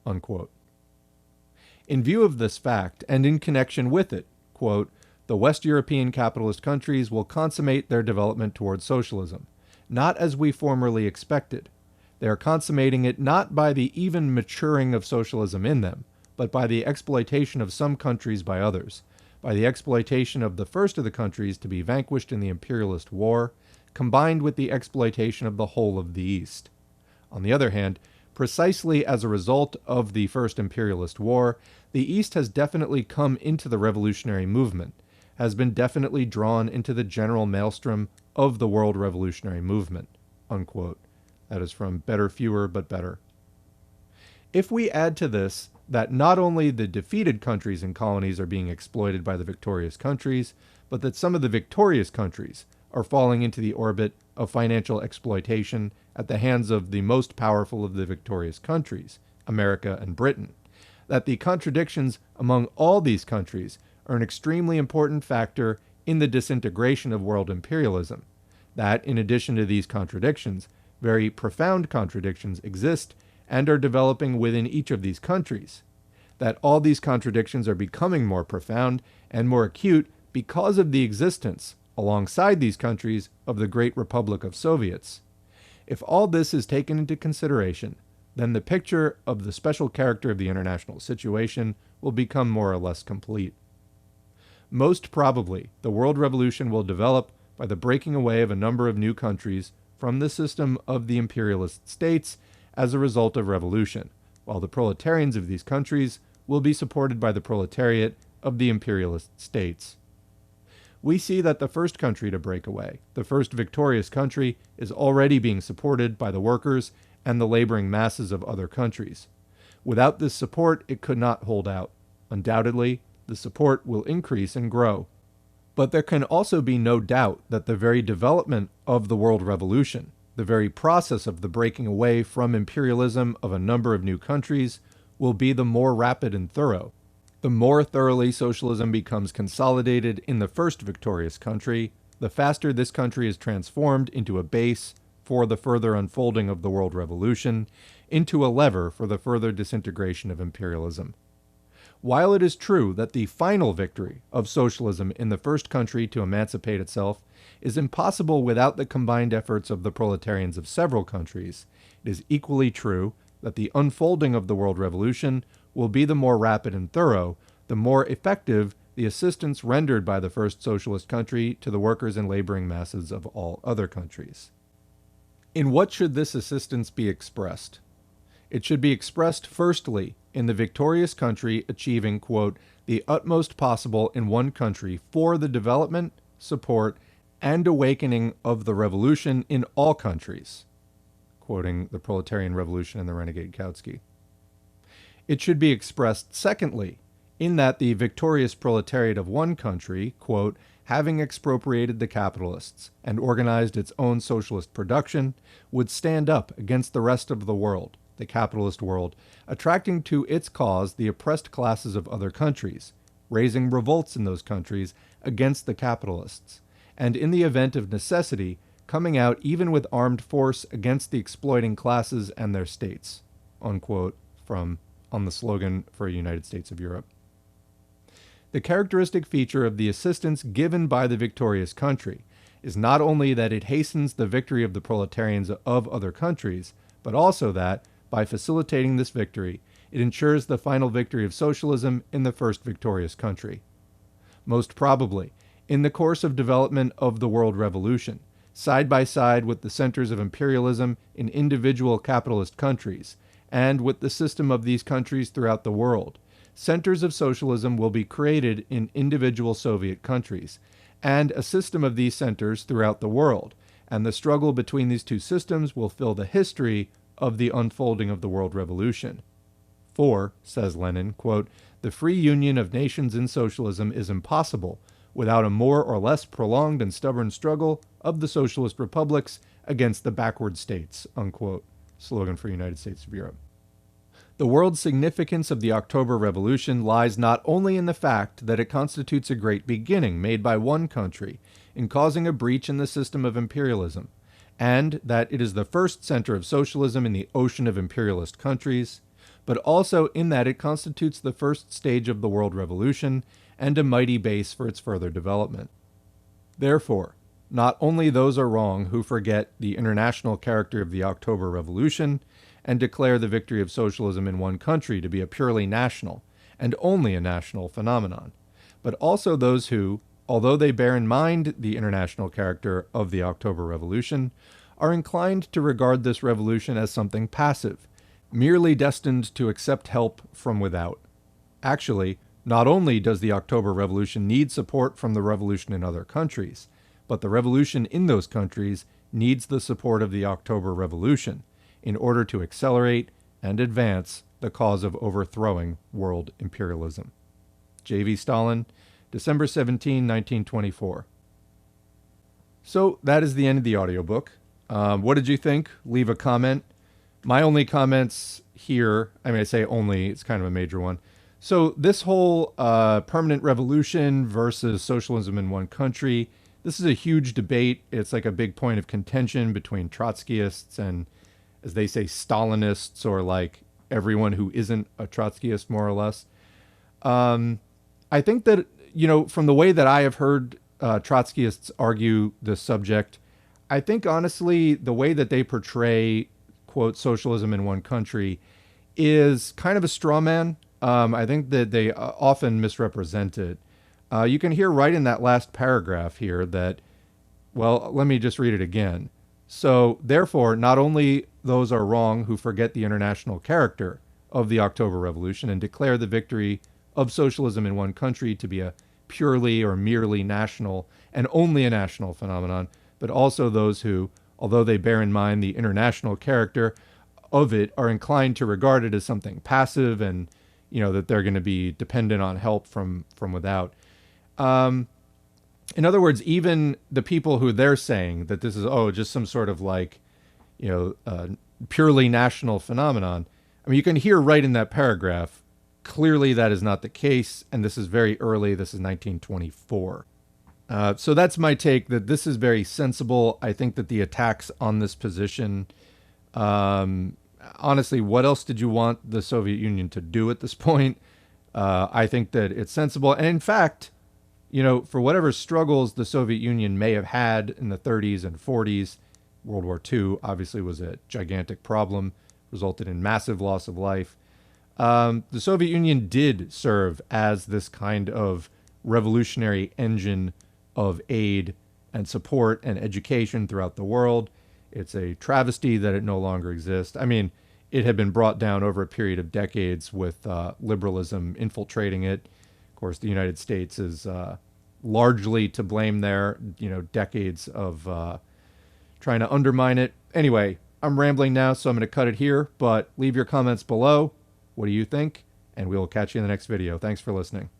Unquote. In view of this fact, and in connection with it, quote, the West European capitalist countries will consummate their development towards socialism, not as we formerly expected. They are consummating it not by the even maturing of socialism in them, but by the exploitation of some countries by others, by the exploitation of the first of the countries to be vanquished in the imperialist war, combined with the exploitation of the whole of the East. On the other hand, precisely as a result of the First Imperialist War, the East has definitely come into the revolutionary movement, has been definitely drawn into the general maelstrom of the world revolutionary movement." Unquote. That is from Better Fewer But Better. If we add to this that not only the defeated countries and colonies are being exploited by the victorious countries, but that some of the victorious countries are falling into the orbit of financial exploitation at the hands of the most powerful of the victorious countries, America and Britain, that the contradictions among all these countries are an extremely important factor in the disintegration of world imperialism, that in addition to these contradictions, very profound contradictions exist and are developing within each of these countries, that all these contradictions are becoming more profound and more acute because of the existence, alongside these countries, of the Great Republic of Soviets. If all this is taken into consideration, then the picture of the special character of the international situation will become more or less complete. Most probably, the world revolution will develop by the breaking away of a number of new countries from the system of the imperialist states as a result of revolution, while the proletarians of these countries will be supported by the proletariat of the imperialist states. We see that the first country to break away, the first victorious country, is already being supported by the workers and the laboring masses of other countries. Without this support, it could not hold out. Undoubtedly, the support will increase and grow. But there can also be no doubt that the very development of the world revolution, the very process of the breaking away from imperialism of a number of new countries, will be the more rapid and thorough. The more thoroughly socialism becomes consolidated in the first victorious country, the faster this country is transformed into a base for the further unfolding of the world revolution, into a lever for the further disintegration of imperialism. While it is true that the final victory of socialism in the first country to emancipate itself is impossible without the combined efforts of the proletarians of several countries, it is equally true that the unfolding of the world revolution will be the more rapid and thorough, the more effective the assistance rendered by the first socialist country to the workers and laboring masses of all other countries. In what should this assistance be expressed? It should be expressed, firstly, in the victorious country achieving, quote, the utmost possible in one country for the development, support, and awakening of the revolution in all countries, quoting the Proletarian Revolution and the Renegade Kautsky. It should be expressed, secondly, in that the victorious proletariat of one country, quote, having expropriated the capitalists and organized its own socialist production, would stand up against the rest of the world, the capitalist world, attracting to its cause the oppressed classes of other countries, raising revolts in those countries against the capitalists, and in the event of necessity, coming out even with armed force against the exploiting classes and their states, unquote, from On the Slogan for a United States of Europe. The characteristic feature of the assistance given by the victorious country is not only that it hastens the victory of the proletarians of other countries, but also that, by facilitating this victory, it ensures the final victory of socialism in the first victorious country. Most probably, in the course of development of the world revolution, side by side with the centers of imperialism in individual capitalist countries, and with the system of these countries throughout the world, centers of socialism will be created in individual Soviet countries, and a system of these centers throughout the world, and the struggle between these two systems will fill the history of the unfolding of the world revolution. For, says Lenin, quote, the free union of nations in socialism is impossible without a more or less prolonged and stubborn struggle of the socialist republics against the backward states, unquote. Slogan for United States of Europe. The world's significance of the October Revolution lies not only in the fact that it constitutes a great beginning made by one country in causing a breach in the system of imperialism, and that it is the first center of socialism in the ocean of imperialist countries, but also in that it constitutes the first stage of the world revolution, and a mighty base for its further development. Therefore, not only those are wrong who forget the international character of the October Revolution and declare the victory of socialism in one country to be a purely national and only a national phenomenon, but also those who, although they bear in mind the international character of the October Revolution, are inclined to regard this revolution as something passive, merely destined to accept help from without. Actually, not only does the October Revolution need support from the revolution in other countries, but the revolution in those countries needs the support of the October Revolution in order to accelerate and advance the cause of overthrowing world imperialism. J.V. Stalin, December 17, 1924. So that is the end of the audiobook. What did you think? Leave a comment. My only comments here, I say only, it's kind of a major one. So this whole permanent revolution versus socialism in one country, this is a huge debate. It's like a big point of contention between Trotskyists and, as they say, Stalinists, or like everyone who isn't a Trotskyist, more or less. I think that, from the way that I have heard Trotskyists argue this subject, I think honestly the way that they portray, quote, socialism in one country is kind of a straw man. I think that they often misrepresent it. You can hear right in that last paragraph here that, well, let me just read it again. So, therefore, not only those are wrong who forget the international character of the October Revolution and declare the victory of socialism in one country to be a purely or merely national and only a national phenomenon, but also those who, although they bear in mind the international character of it, are inclined to regard it as something passive and, that they're going to be dependent on help from without. In other words, even the people who they're saying that this is, just some sort of like, purely national phenomenon. You can hear right in that paragraph, clearly that is not the case. And this is very early. This is 1924. So that's my take, that this is very sensible. I think that the attacks on this position, honestly, what else did you want the Soviet Union to do at this point? I think that it's sensible. And in fact, for whatever struggles the Soviet Union may have had in the 30s and 40s, World War II obviously was a gigantic problem, resulted in massive loss of life. The Soviet Union did serve as this kind of revolutionary engine of aid and support and education throughout the world. It's a travesty that it no longer exists. It had been brought down over a period of decades with liberalism infiltrating it. Of course, the United States is largely to blame there, decades of trying to undermine it. Anyway, I'm rambling now, so I'm going to cut it here, but leave your comments below. What do you think? And we will catch you in the next video. Thanks for listening.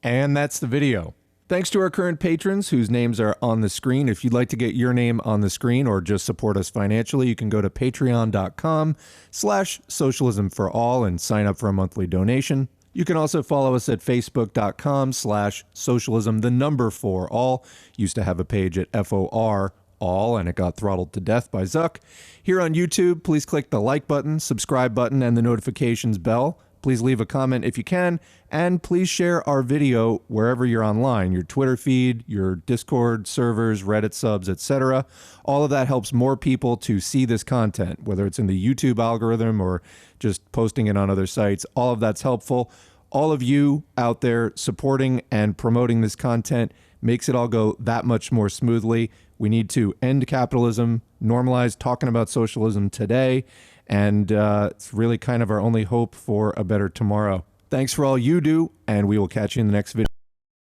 And that's the video. Thanks to our current patrons whose names are on the screen. If you'd like to get your name on the screen or just support us financially, you can go to patreon.com/socialismforall and sign up for a monthly donation. You can also follow us at facebook.com/socialism4all. Used to have a page at FOR all, and it got throttled to death by Zuck. Here on YouTube, please click the like button, subscribe button, and the notifications bell. Please leave a comment if you can, and please share our video wherever you're online, your Twitter feed, your Discord servers, Reddit subs, etc. All of that helps more people to see this content, whether it's in the YouTube algorithm or just posting it on other sites. All of that's helpful. All of you out there supporting and promoting this content makes it all go that much more smoothly. We need to end capitalism, normalize talking about socialism today, and it's really kind of our only hope for a better tomorrow. Thanks for all you do, and we will catch you in the next video.